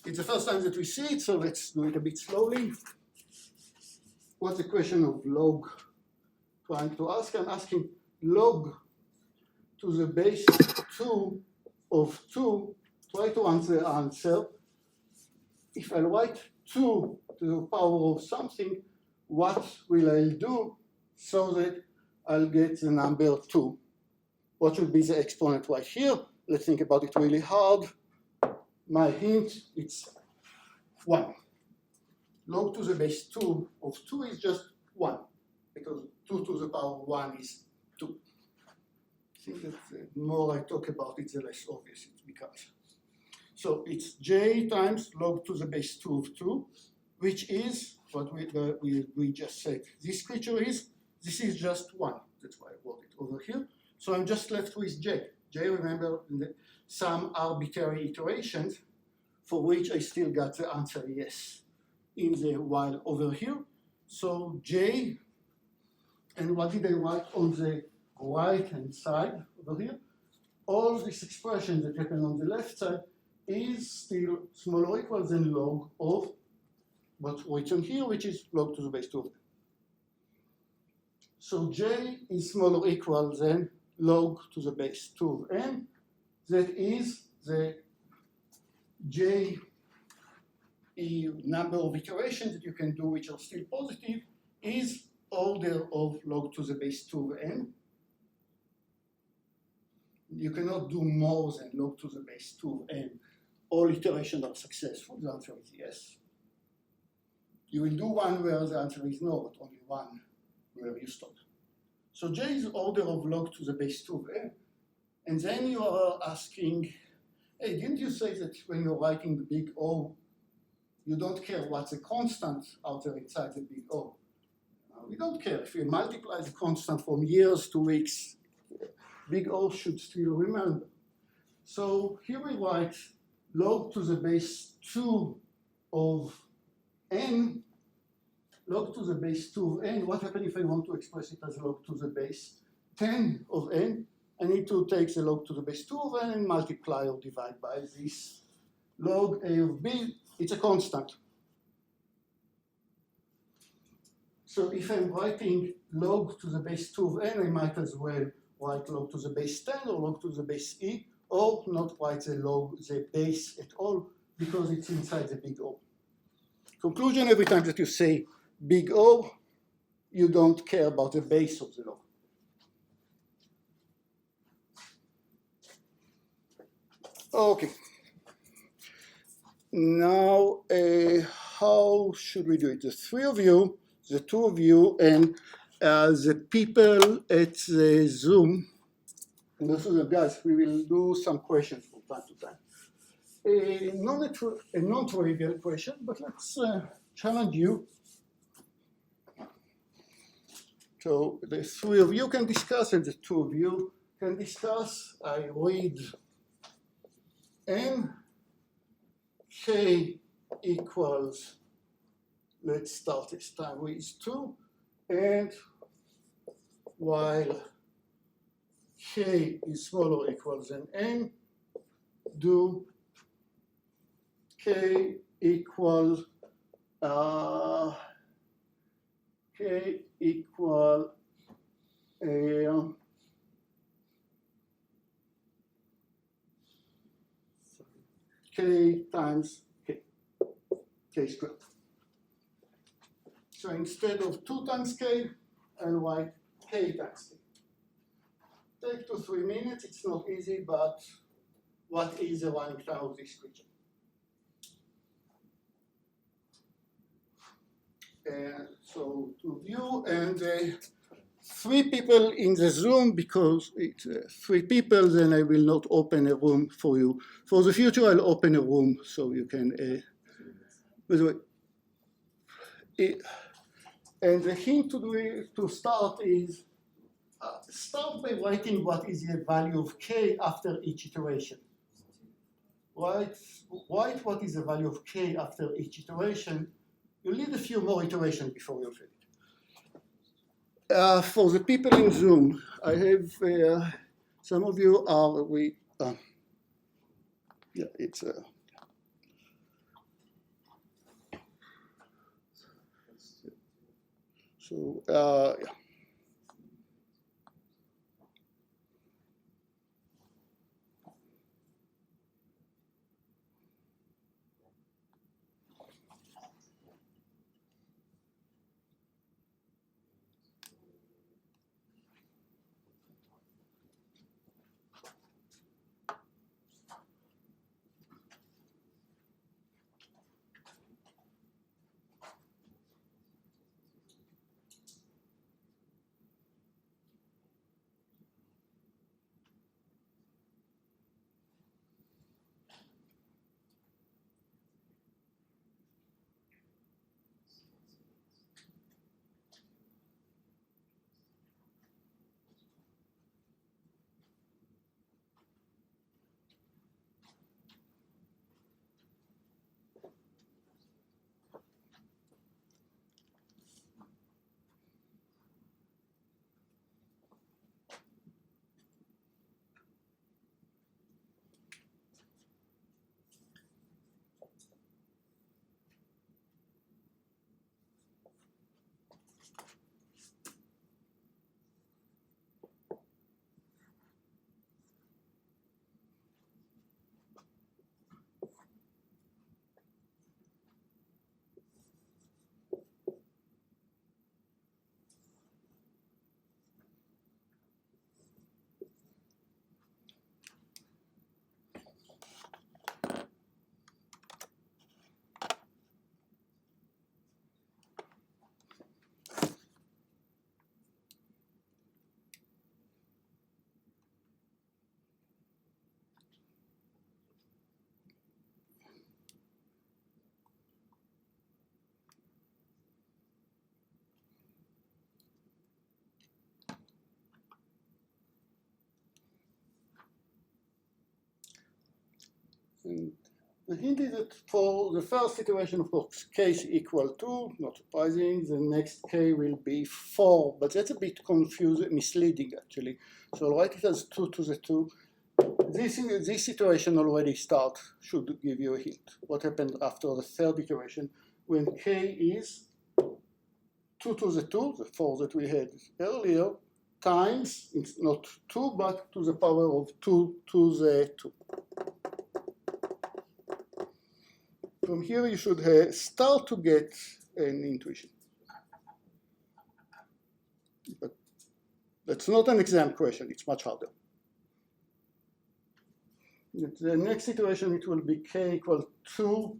A: It's the first time that we see it, so let's do it a bit slowly. What's the question of log trying to ask? I'm asking log to the base 2 of 2. Try to answer. If I write 2 to the power of something, what will I do so that I'll get the number 2? What will be the exponent right here? Let's think about it really hard. My hint, it's 1. Log to the base 2 of 2 is just 1, because 2 to the power 1 is 2. I think that the more I talk about it, the less obvious it becomes. So it's j times log to the base 2 of 2, which is what we just said. This creature is, this is just 1. That's why I wrote it over here. So I'm just left with j. J, remember, some arbitrary iterations for which I still got the answer yes in the while over here. So j, and what did I write on the right hand side over here? All this expression that happened on the left side is still smaller or equal than log of what's written here, which is log to the base 2 of n. So j is smaller or equal than log to the base 2 of n. That is the j number of iterations that you can do which are still positive is order of log to the base 2 of n. You cannot do more than log to the base 2 of n. All iterations are successful. The answer is yes. You will do one where the answer is no, but only one where you stop. So j is order of log to the base 2 of n. And then you are asking, hey, didn't you say that when you're writing the big O, you don't care what's a constant out there inside the big O? We don't care. If you multiply the constant from years to weeks, big O should still remember. So here we write log to the base 2 of n, log to the base 2 of n. What happens if I want to express it as log to the base 10 of n? I need to take the log to the base 2 of n and multiply or divide by this log a of b. It's a constant. So if I'm writing log to the base 2 of n, I might as well write log to the base 10 or log to the base e, or not write the base at all, because it's inside the big O. Conclusion, every time that you say big O, you don't care about the base of the log. Okay. Now, how should we do it? The three of you, the two of you, and the people at the Zoom, and also the guys, we will do some questions from time to time. A non-trivial question, but let's challenge you. So the three of you can discuss, and the two of you can discuss. I read n k equals, let's start this time with 2, and while k is smaller or equals than n, do k equal k times k squared. So instead of 2 times k, I'll write k times k. Take 2 to 3 minutes, it's not easy, but what is the running time of this creature? And so to view, and 3 people in the Zoom, because it's 3 people, then I will not open a room for you. For the future, I'll open a room so you can, by the way, and the hint to start is, start by writing what is the value of k after each iteration. Write what is the value of k after each iteration. You'll need a few more iterations before you fill it. For the people in Zoom, I have some of you are yeah, it's so yeah. And the hint is that for the first iteration, of course, k is equal to, not surprising, the next k will be 4, but that's a bit confusing, misleading actually. So I'll write it as 2 to the 2. This iteration already should give you a hint. What happened after the third iteration when k is 2 to the 2, the 4 that we had earlier, times, it's not 2, but to the power of 2 to the 2. From here you should start to get an intuition. But that's not an exam question, it's much harder. The next iteration, it will be k equal to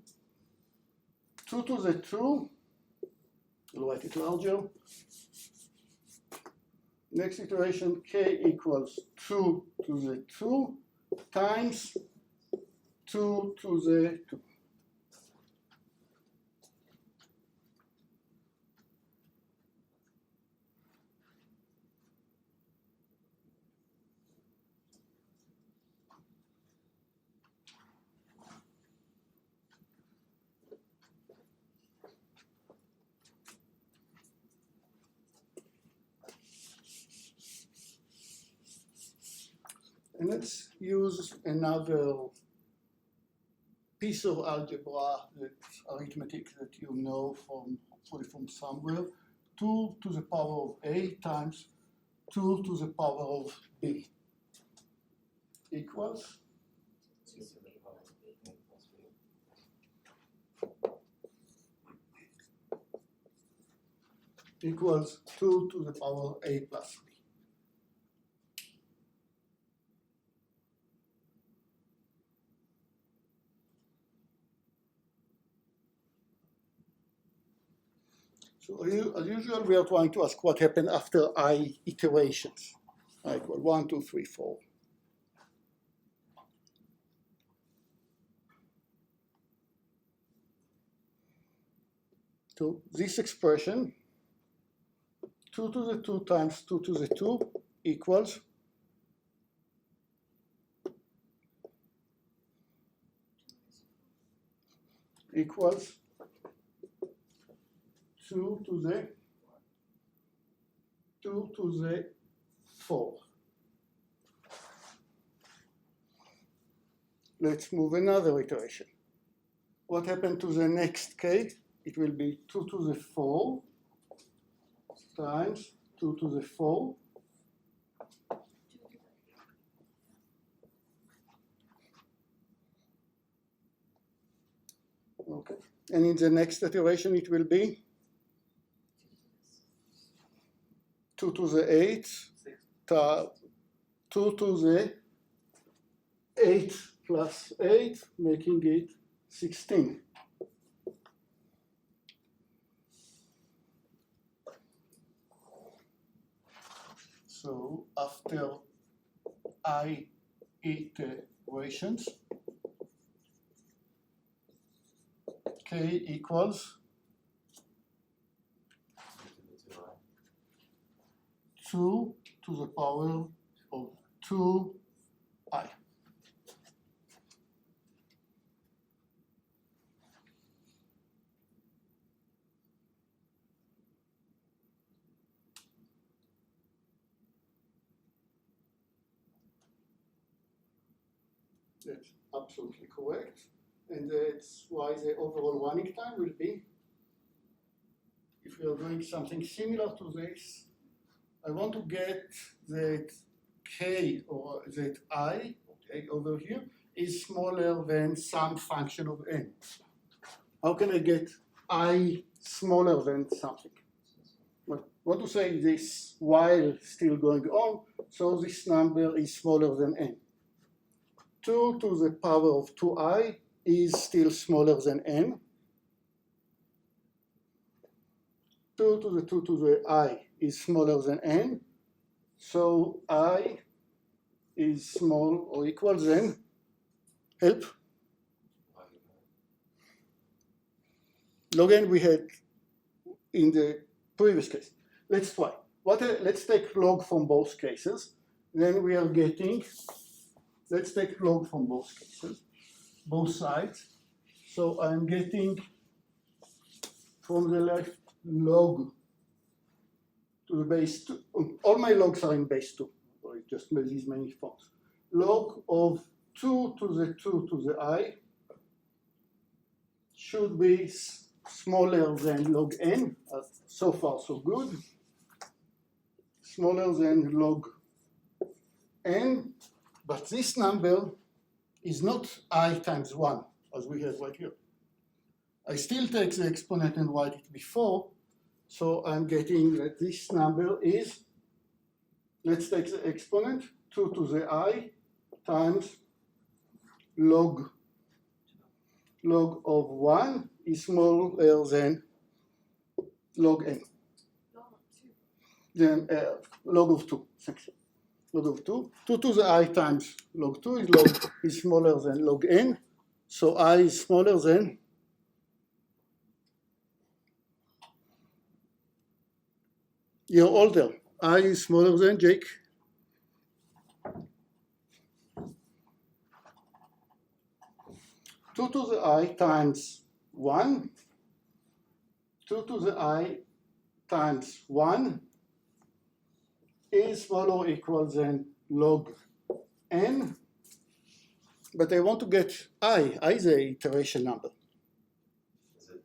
A: 2 to the 2. I'll write it larger. Next iteration, k equals 2 to the 2 times 2 to the 2. And let's use another piece of algebra, arithmetic that you know hopefully from somewhere. 2 to the power of a times 2 to the power of b equals
B: 2 to the power of a plus b.
A: equals 2 to the power a plus b. So as usual, we are trying to ask what happened after I iterations. I equal 1, 2, 3, 4. So this expression, 2 to the 2 times 2 to the 2 equals equals 2 to the 4. Let's move another iteration. What happened to the next k? It will be 2 to the 4 times 2 to the 4. Okay, and in the next iteration it will be 2 to the 8, 2 to the 8 plus 8, making it 16. So after I iterations, k equals 2 to the power of 2i. That's absolutely correct. And that's why the overall running time will be, if we are doing something similar to this, I want to get that k or that I, okay, over here, is smaller than some function of n. How can I get I smaller than something? Well, I want to say this while still going on, so this number is smaller than n. 2 to the power of 2i is still smaller than n. 2 to the 2 to the I is smaller than n. So I is small or equal than, help? Log n we had in the previous case. Let's try. Let's take log from both cases. Then we are getting, let's take log from both cases. both sides. So I'm getting from the left log to the base 2. All my logs are in base 2, or it just these many forms. Log of 2 to the 2 to the I should be smaller than log n. So far, so good. Smaller than log n, but this number is not I times 1, as we have right here. I still take the exponent and write it before, so I'm getting that this number is, let's take the exponent, 2 to the I times log of 1 is smaller than log n. Then log of 2, thanks. Log of 2. 2 to the I times log 2 is smaller than log n. So I is smaller than you're older. I is smaller than Jake. Two to the I times 1. 2 to the I times 1 is smaller or equal than log n, but I want to get I is the iteration number.
B: Is it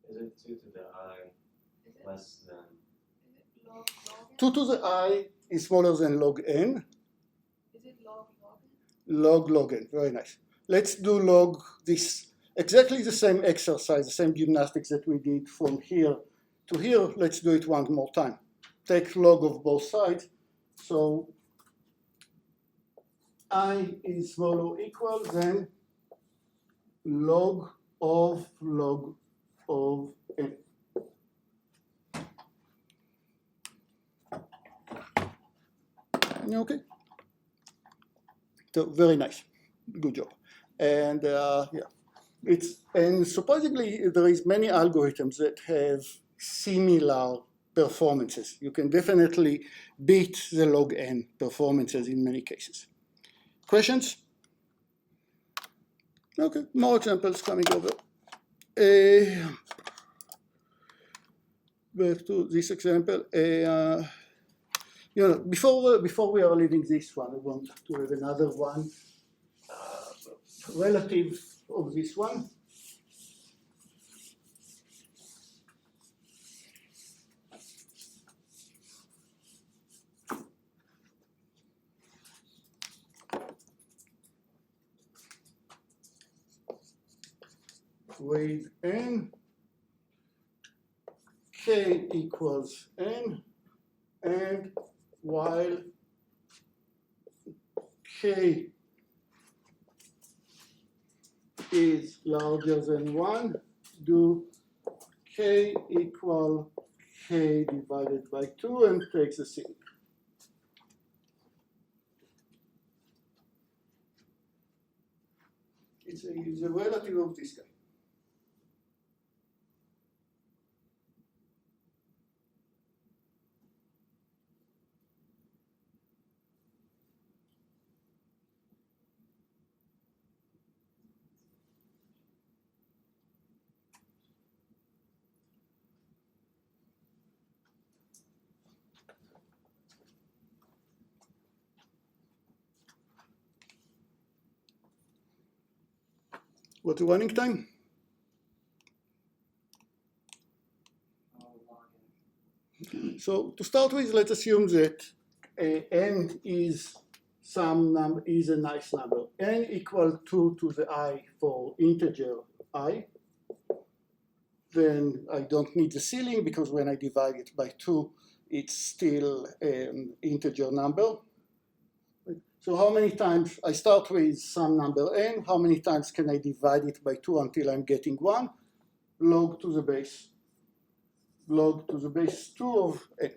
B: is it 2 to the I less than
A: 2 to the I is smaller than log n.
E: Is it log
A: Log n, very nice. Let's do log this, exactly the same exercise, the same gymnastics that we did from here to here. Let's do it one more time. Take log of both sides. So I is smaller or equal than log of n. Okay. So very nice, good job. And and surprisingly, there is many algorithms that have similar performances. You can definitely beat the log n performances in many cases. Questions? Okay, more examples coming over. Back to this example. Before we are leaving this one, I want to have another one relative of this one. With n, k equals n, and while k is larger than 1, do k equal k divided by 2 and take the ceiling. It's a relative of this guy. What's the running time? So to start with, let's assume that n is is a nice number. N equal 2 to the I for integer I. Then I don't need the ceiling because when I divide it by 2, it's still an integer number. So how many times, I start with some number n, how many times can I divide it by 2 until I'm getting 1? Log to the base 2 of n.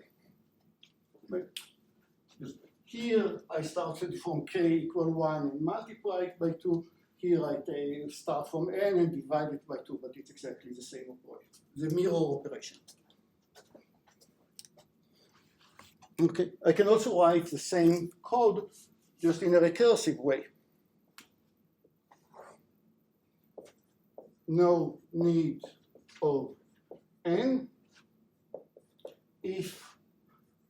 A: Here I started from k equal 1 and multiply it by 2. Here I start from n and divide it by 2, but it's exactly the same operation, the mirror operation. Okay, I can also write the same code just in a recursive way. No need of n. If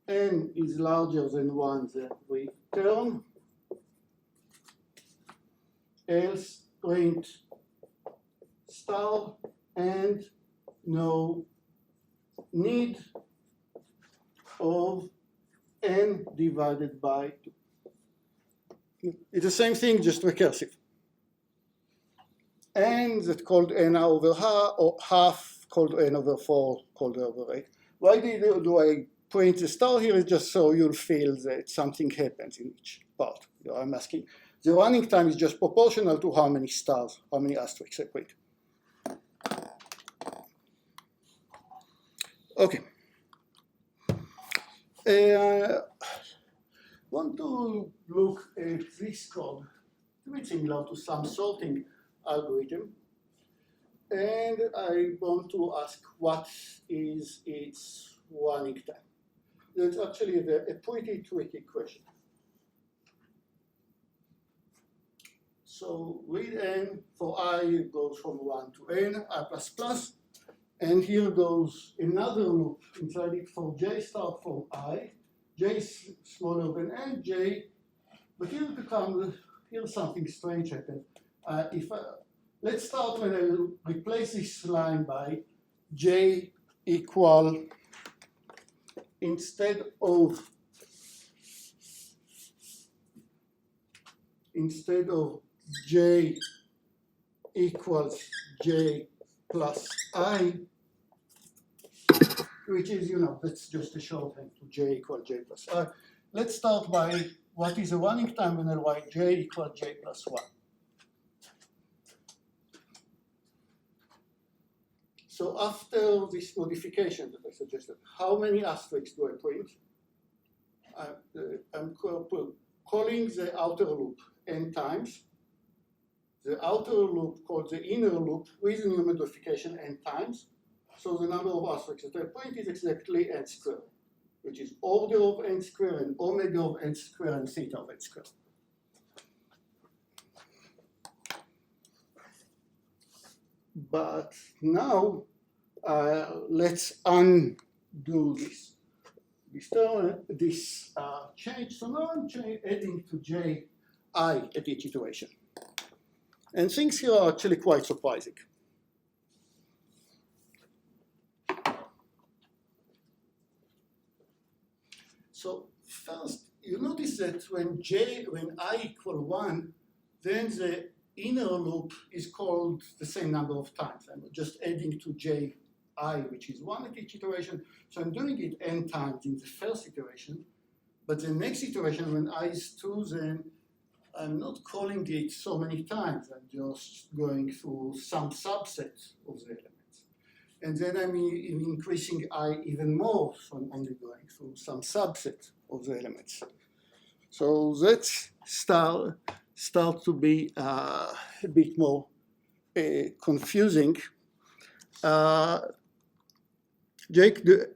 A: n is larger than 1, then return. Else print star and no need of n divided by 2. It's the same thing, just recursive. N that's called n over half, or half called n over 4, called over 8. Why do I print the star here? Is just so you'll feel that something happens in each part. I'm asking. The running time is just proportional to how many stars, how many asterisks I print. Okay. Want to look at this code. It's a bit similar to some sorting algorithm. And I want to ask what is its running time. That's actually a pretty tricky question. So read n for I goes from 1 to n, I plus plus. And here goes another loop inside it for j start from I. J is smaller than n, j. But here's something strange happens. Let's start when I replace this line by j equal, instead of j equals j plus I, which is, that's just a shorthand to j equal j plus I. Let's start by what is the running time when I write j equal j plus 1. So after this modification that I suggested, how many asterisks do I print? I'm calling the outer loop n times. The outer loop called the inner loop with a new modification n times. So the number of asterisks that I print is exactly n squared, which is order of n squared and omega of n squared and theta of n squared. But now let's undo this change. So now I'm adding to j I at each iteration. And things here are actually quite surprising. So first, you notice that when I equal 1, then the inner loop is called the same number of times. I'm just adding to j I, which is 1 at each iteration. So I'm doing it n times in the first iteration. But the next iteration, when I is 2, then I'm not calling it so many times. I'm just going through some subset of the elements. And then I'm increasing I even more, so I'm only going through some subset of the elements. So that's start to be a bit more confusing. Jake, do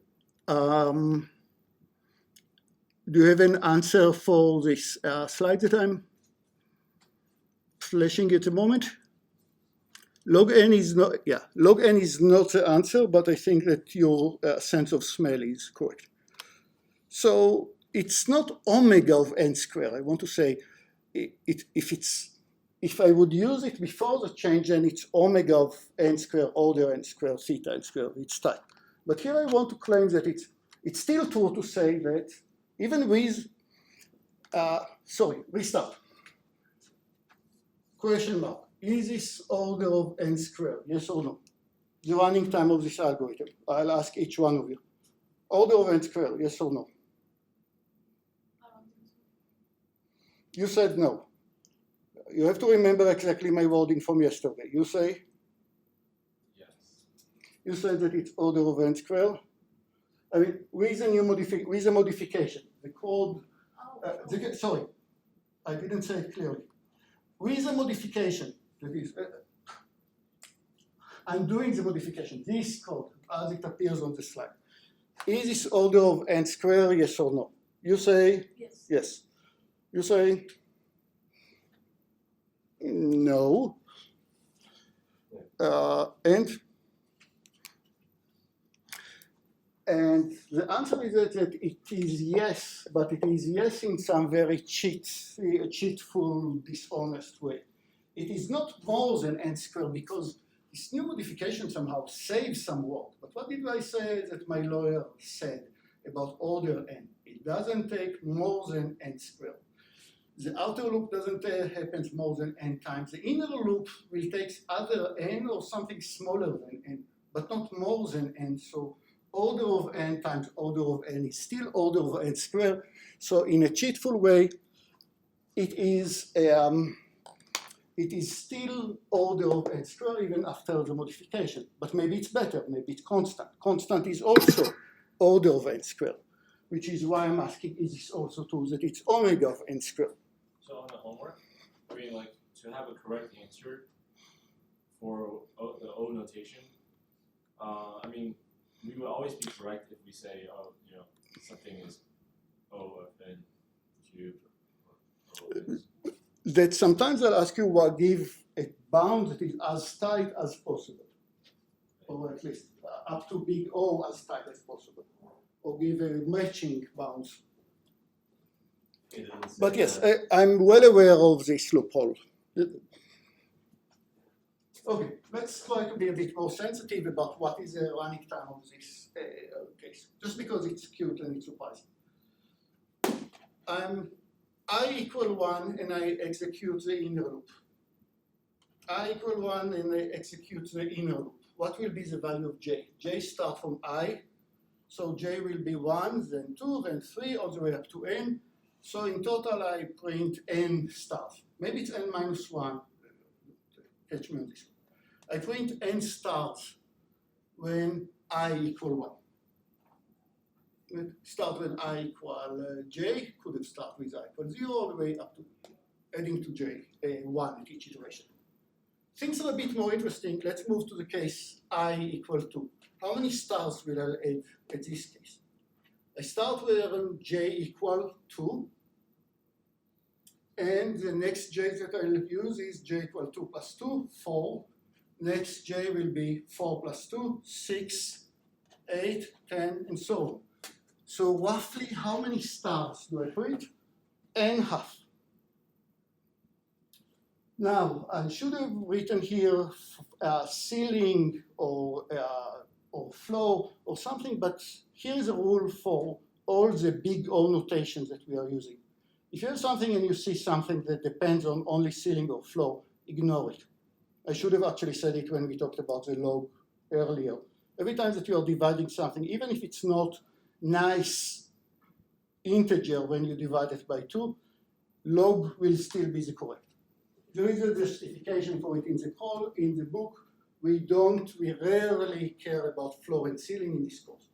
A: you have an answer for this slide that I'm flashing at the moment? Log n is not the answer, but I think that your sense of smell is correct. So it's not omega of n squared. I want to say if I would use it before the change, then it's omega of n squared, order n squared, theta n squared, its type. But here I want to claim that it's still true to say that even with, restart. Question mark. Is this order of n squared? Yes or no? The running time of this algorithm. I'll ask each one of you. Order of n squared, yes or no? You said no. You have to remember exactly my wording from yesterday. You say?
B: Yes.
A: You said that it's order of n squared. I mean, with a new modification. The code, sorry, I didn't say it clearly. With a modification, that is, I'm doing the modification, this code, as it appears on the slide. Is this order of n squared, yes or no? You say
E: Yes.
A: yes. You say no. And the answer is that it is yes, but it is yes in some very cheatful, dishonest way. It is not more than n squared because this new modification somehow saves some work. But what did I say that my lawyer said about order n? It doesn't take more than n squared. The outer loop doesn't happen more than n times. The inner loop will take either n or something smaller than n, but not more than n. So order of n times order of n is still order of n squared. So in a cheatful way, it is still order of n squared even after the modification. But maybe it's better, maybe it's constant. Constant is also order of n squared, which is why I'm asking, is this also true that it's omega of n squared?
B: So on the homework, I mean, like, to have a correct answer for the O notation, I mean, we would always be correct if we say, oh, you know, something is O of n cubed or O of n.
A: That sometimes I'll ask you, well, give a bound that is as tight as possible, or at least up to big O as tight as possible, or give a matching bounds.
B: It doesn't say
A: But yes,
B: that.
A: I'm well aware of this loophole. Okay, let's try to be a bit more sensitive about what is the running time of this case, just because it's cute and it's surprising. I equal 1 and I execute the inner loop. I equal 1 and I execute the inner loop. What will be the value of j? J starts from I, so j will be 1, then 2, then 3, all the way up to n. So in total, I print n stars. Maybe it's n minus 1. Catch me on this one. I print n stars when I equal 1. Start when I equal j, could have started with I equal 0, all the way up to adding to j 1 at each iteration. Things are a bit more interesting. Let's move to the case I equal 2. How many stars will I add at this case? I start with j equal 2, and the next j that I'll use is j equal 2 plus 2, 4. Next j will be 4 plus 2, 6, 8, 10, and so on. So roughly how many stars do I print? N half. Now, I should have written here ceiling or floor or something, but here is a rule for all the big O notations that we are using. If you have something and you see something that depends on only ceiling or floor, ignore it. I should have actually said it when we talked about the log earlier. Every time that you are dividing something, even if it's not nice integer when you divide it by 2, log will still be the correct. There is a justification for it in the book. We rarely care about floor and ceiling in this course.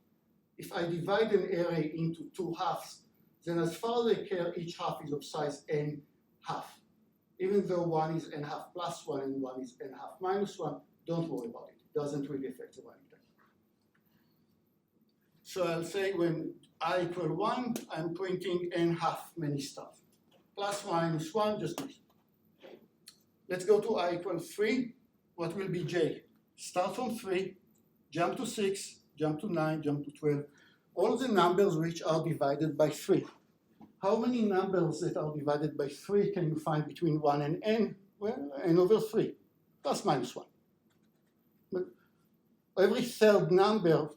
A: If I divide an array into 2 halves, then as far as I care, each half is of size n half. Even though one is n half plus 1 and one is n half minus 1, don't worry about it. It doesn't really affect the running time. So I'll say when I equal 1, I'm printing n half many stars. Plus minus 1, just this. Let's go to I equal 3. What will be j? Start from 3, jump to 6, jump to 9, jump to 12. All the numbers which are divided by 3. How many numbers that are divided by 3 can you find between 1 and n? Well, n over 3, plus minus 1. But every third number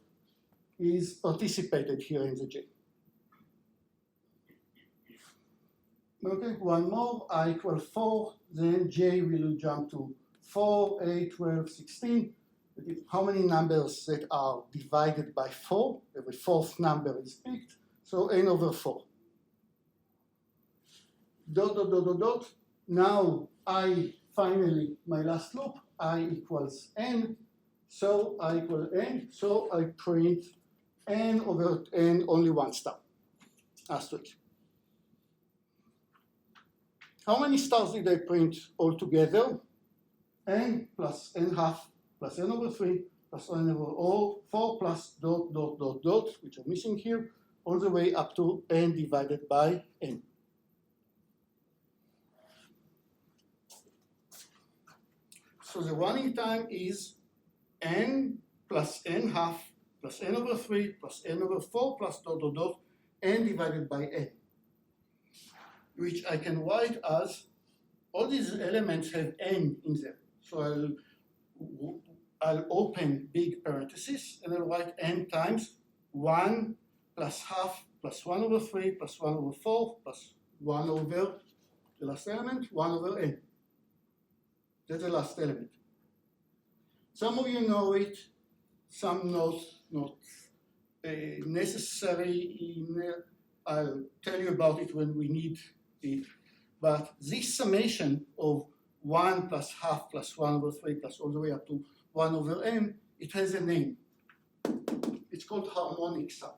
A: is participated here in the j. Okay, one more, I equal 4, then j will jump to 4, 8, 12, 16. How many numbers that are divided by 4? Every fourth number is picked, so n over 4. Dot, dot, dot, dot, dot. Now I finally, my last loop, I equals n, so I equal n, so I print n over n, only 1 star, asterisk. How many stars did I print altogether? N plus n half plus n over 3 plus n over all 4 plus dot, dot, dot, dot, which are missing here, all the way up to n divided by n. So the running time is n plus n half plus n over 3 plus n over 4 plus dot dot dot n divided by n, which I can write as all these elements have n in them. So I'll open big parentheses and I'll write n times 1 plus half plus 1 over 3 plus 1 over 4 plus 1 over the last element, 1 over n. That's the last element. Some of you know it, some not necessary. I'll tell you about it when we need it. But this summation of 1 plus half plus 1 over 3 plus all the way up to 1 over n, it has a name. It's called harmonic sum.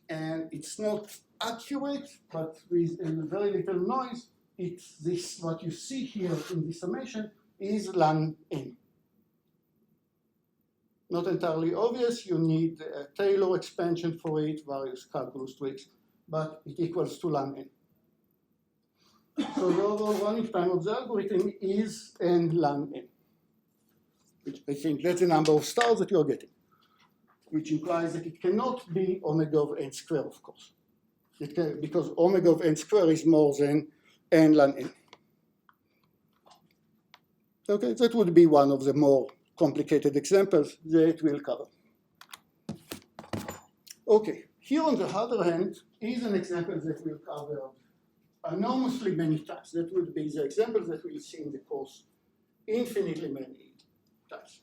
A: And it's not accurate, but with very little noise, it's this, what you see here in the summation is ln n. Not entirely obvious, you need a Taylor expansion for it, various calculus tricks, but it equals to ln n. So the overall running time of the algorithm is n ln n, which I think that's the number of stars that you're getting, which implies that it cannot be omega of n squared, of course. It can, because omega of n squared is more than n ln n. Okay, that would be one of the more complicated examples that we'll cover. Okay, here on the other hand is an example that we'll cover enormously many times. That would be the examples that we'll see in the course infinitely many times.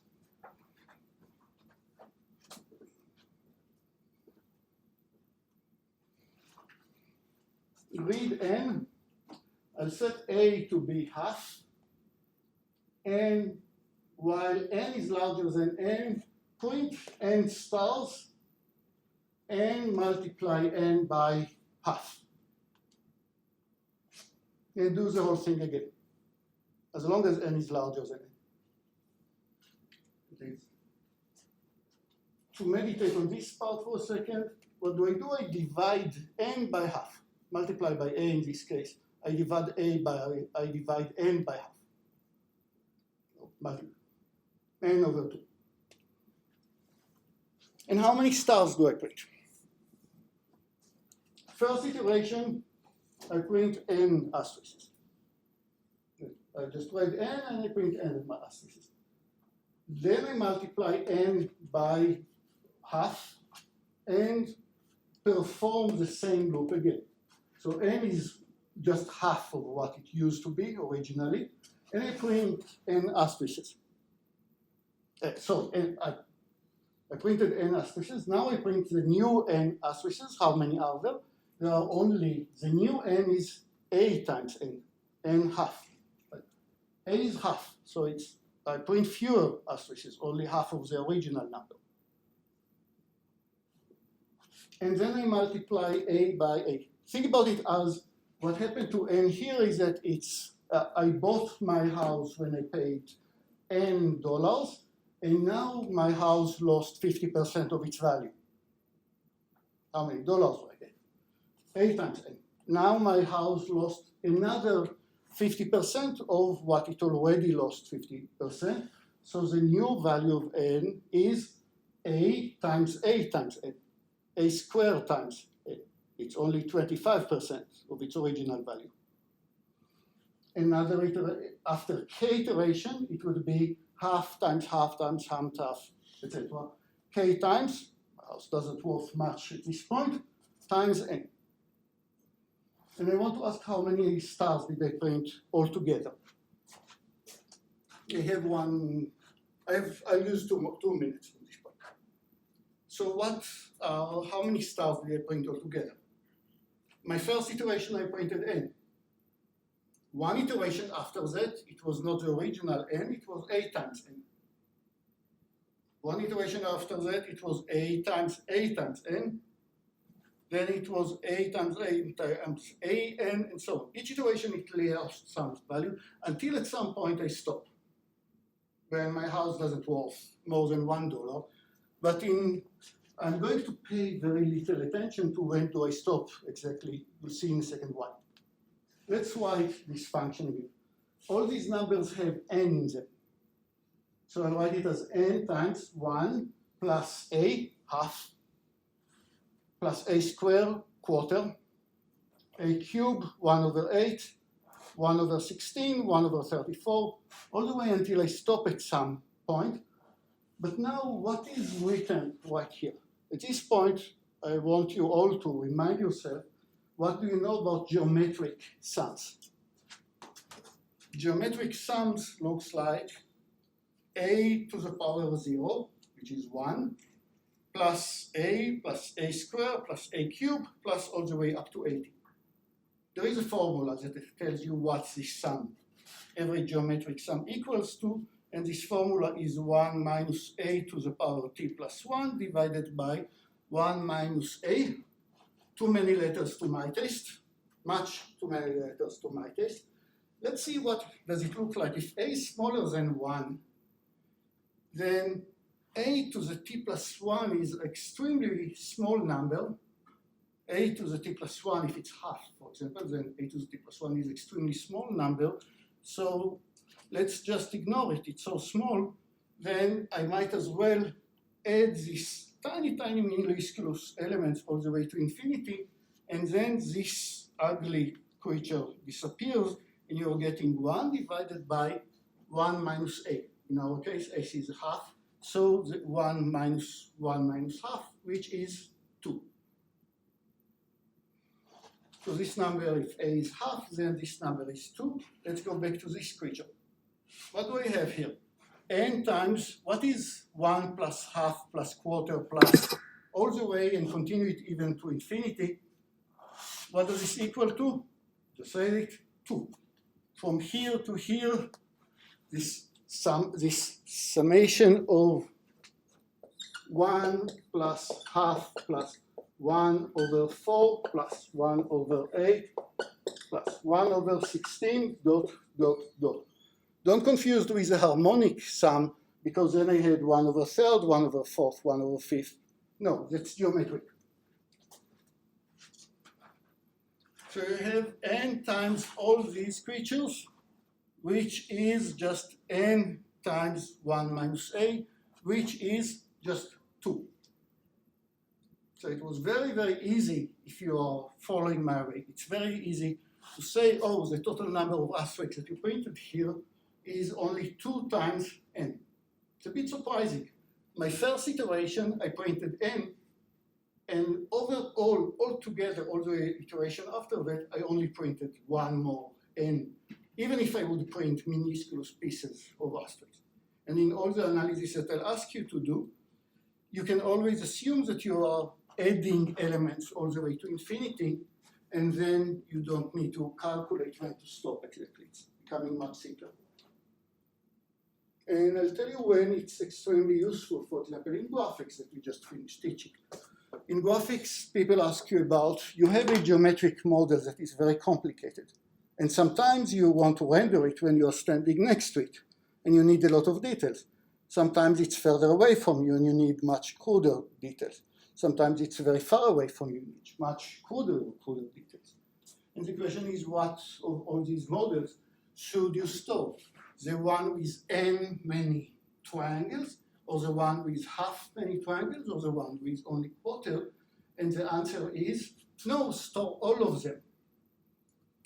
A: Read n, I'll set a to be half, and while n is larger than n, print n stars and multiply n by half. And do the whole thing again, as long as n is larger than n. To meditate on this part for a second, what do? I divide n by half, multiply by a in this case. I divide n by half. Multiply n over 2. And how many stars do I print? First iteration, I print n asterisks. I just write n and I print n with my asterisks. Then I multiply n by half and perform the same loop again. So n is just half of what it used to be originally, and I print n asterisks. I printed n asterisks. Now I print the new n asterisks. How many are there? There are only, the new n is a times n half. But a is half, so I print fewer asterisks, only half of the original number. And then I multiply a by a. Think about it as what happened to n here is that I bought my house when I paid n dollars, and now my house lost 50% of its value. How many dollars do I get? A times n. Now my house lost another 50% of what it already lost 50%. So the new value of n is a times n, a squared times n. It's only 25% of its original value. Another iteration, after k iteration, it would be half times half times half, etc. K times, house doesn't worth much at this point, times n. And I want to ask how many stars did I print altogether? I have one, I'll use 2 minutes on this point. So how many stars did I print altogether? My first iteration, I printed n. One iteration after that, it was not the original n, it was a times n. One iteration after that, it was a times n. Then it was a times a n, and so on. Each iteration, it lost some value until at some point I stop, when my house doesn't worth more than $1. But in I'm going to pay very little attention to when do I stop exactly. You'll see in a second why. Let's write this function again. All these numbers have n in them. So I'll write it as n times 1 plus a, half, plus a squared, quarter, a cube, 1 over 8, 1 over 16, 1 over 34, all the way until I stop at some point. But now what is written right here? At this point, I want you all to remind yourself, what do you know about geometric sums? Geometric sums looks like a to the power of 0, which is 1, plus a squared plus a cubed plus all the way up to 80. There is a formula that tells you what this sum, every geometric sum equals to, and this formula is 1 minus a to the power t plus 1 divided by 1 minus a. Too many letters to my taste, much too many letters to my taste. Let's see what does it look like. If a is smaller than 1, then a to the t plus 1 is an extremely small number. A to the t plus 1, if it's half, for example, then a to the t plus 1 is an extremely small number. So let's just ignore it. It's so small, then I might as well add these tiny, tiny minuscule elements all the way to infinity, and then this ugly creature disappears, and you're getting 1 divided by 1 minus a. In our case, a is half, so the 1 minus half, which is 2. So this number, if a is half, then this number is 2. Let's go back to this creature. What do we have here? N times, what is 1 plus half plus quarter plus all the way and continue it even to infinity? What does this equal to? Just say it, 2. From here to here, this summation of 1 plus half plus 1 over 4 plus 1 over 8 plus 1 over 16 dot, dot, dot. Don't confuse with the harmonic sum, because then I had 1 over third, 1 over fourth, 1 over fifth. No, that's geometric. So you have n times all these creatures, which is just n times 1 minus a, which is just 2. So it was very, very easy, if you are following my way, it's very easy to say, oh, the total number of asterisks that you printed here is only 2 times n. It's a bit surprising. My first iteration, I printed n, and overall, altogether, all the iteration after that, I only printed 1 more n, even if I would print minuscule pieces of asterisks. And in all the analysis that I'll ask you to do, you can always assume that you are adding elements all the way to infinity, and then you don't need to calculate when to stop exactly. It's becoming much simpler. And I'll tell you when it's extremely useful, for example, in graphics that we just finished teaching. In graphics, people ask you about, you have a geometric model that is very complicated. And sometimes you want to render it when you're standing next to it, and you need a lot of details. Sometimes it's further away from you, and you need much cruder details. Sometimes it's very far away from you, much cruder details. And the question is, what of all these models should you store? The one with n many triangles, or the one with half many triangles, or the one with only quarter? And the answer is no, store all of them.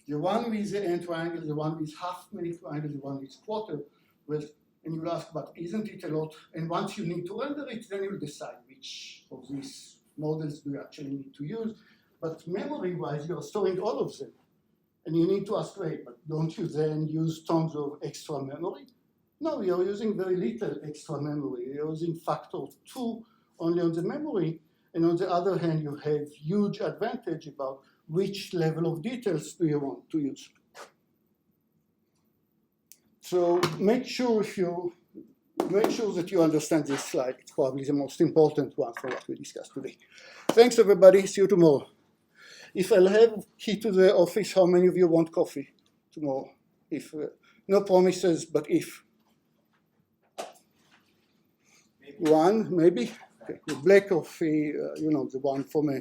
A: The one with the n triangles, the one with half many triangles, the one with quarter, well, and you'll ask, but isn't it a lot? And once you need to render it, then you'll decide which of these models do you actually need to use. But memory-wise, you're storing all of them. And you need to ask, wait, but don't you then use tons of extra memory? No, you're using very little extra memory. You're using factor 2 only on the memory. And on the other hand, you have huge advantage about which level of details do you want to use. So make sure that you understand this slide. It's probably the most important one for what we discussed today. Thanks, everybody. See you tomorrow. If I'll have key to the office, how many of you want coffee tomorrow? If no promises, but if. Maybe. 1, maybe. Okay, the black coffee, you know, the one from a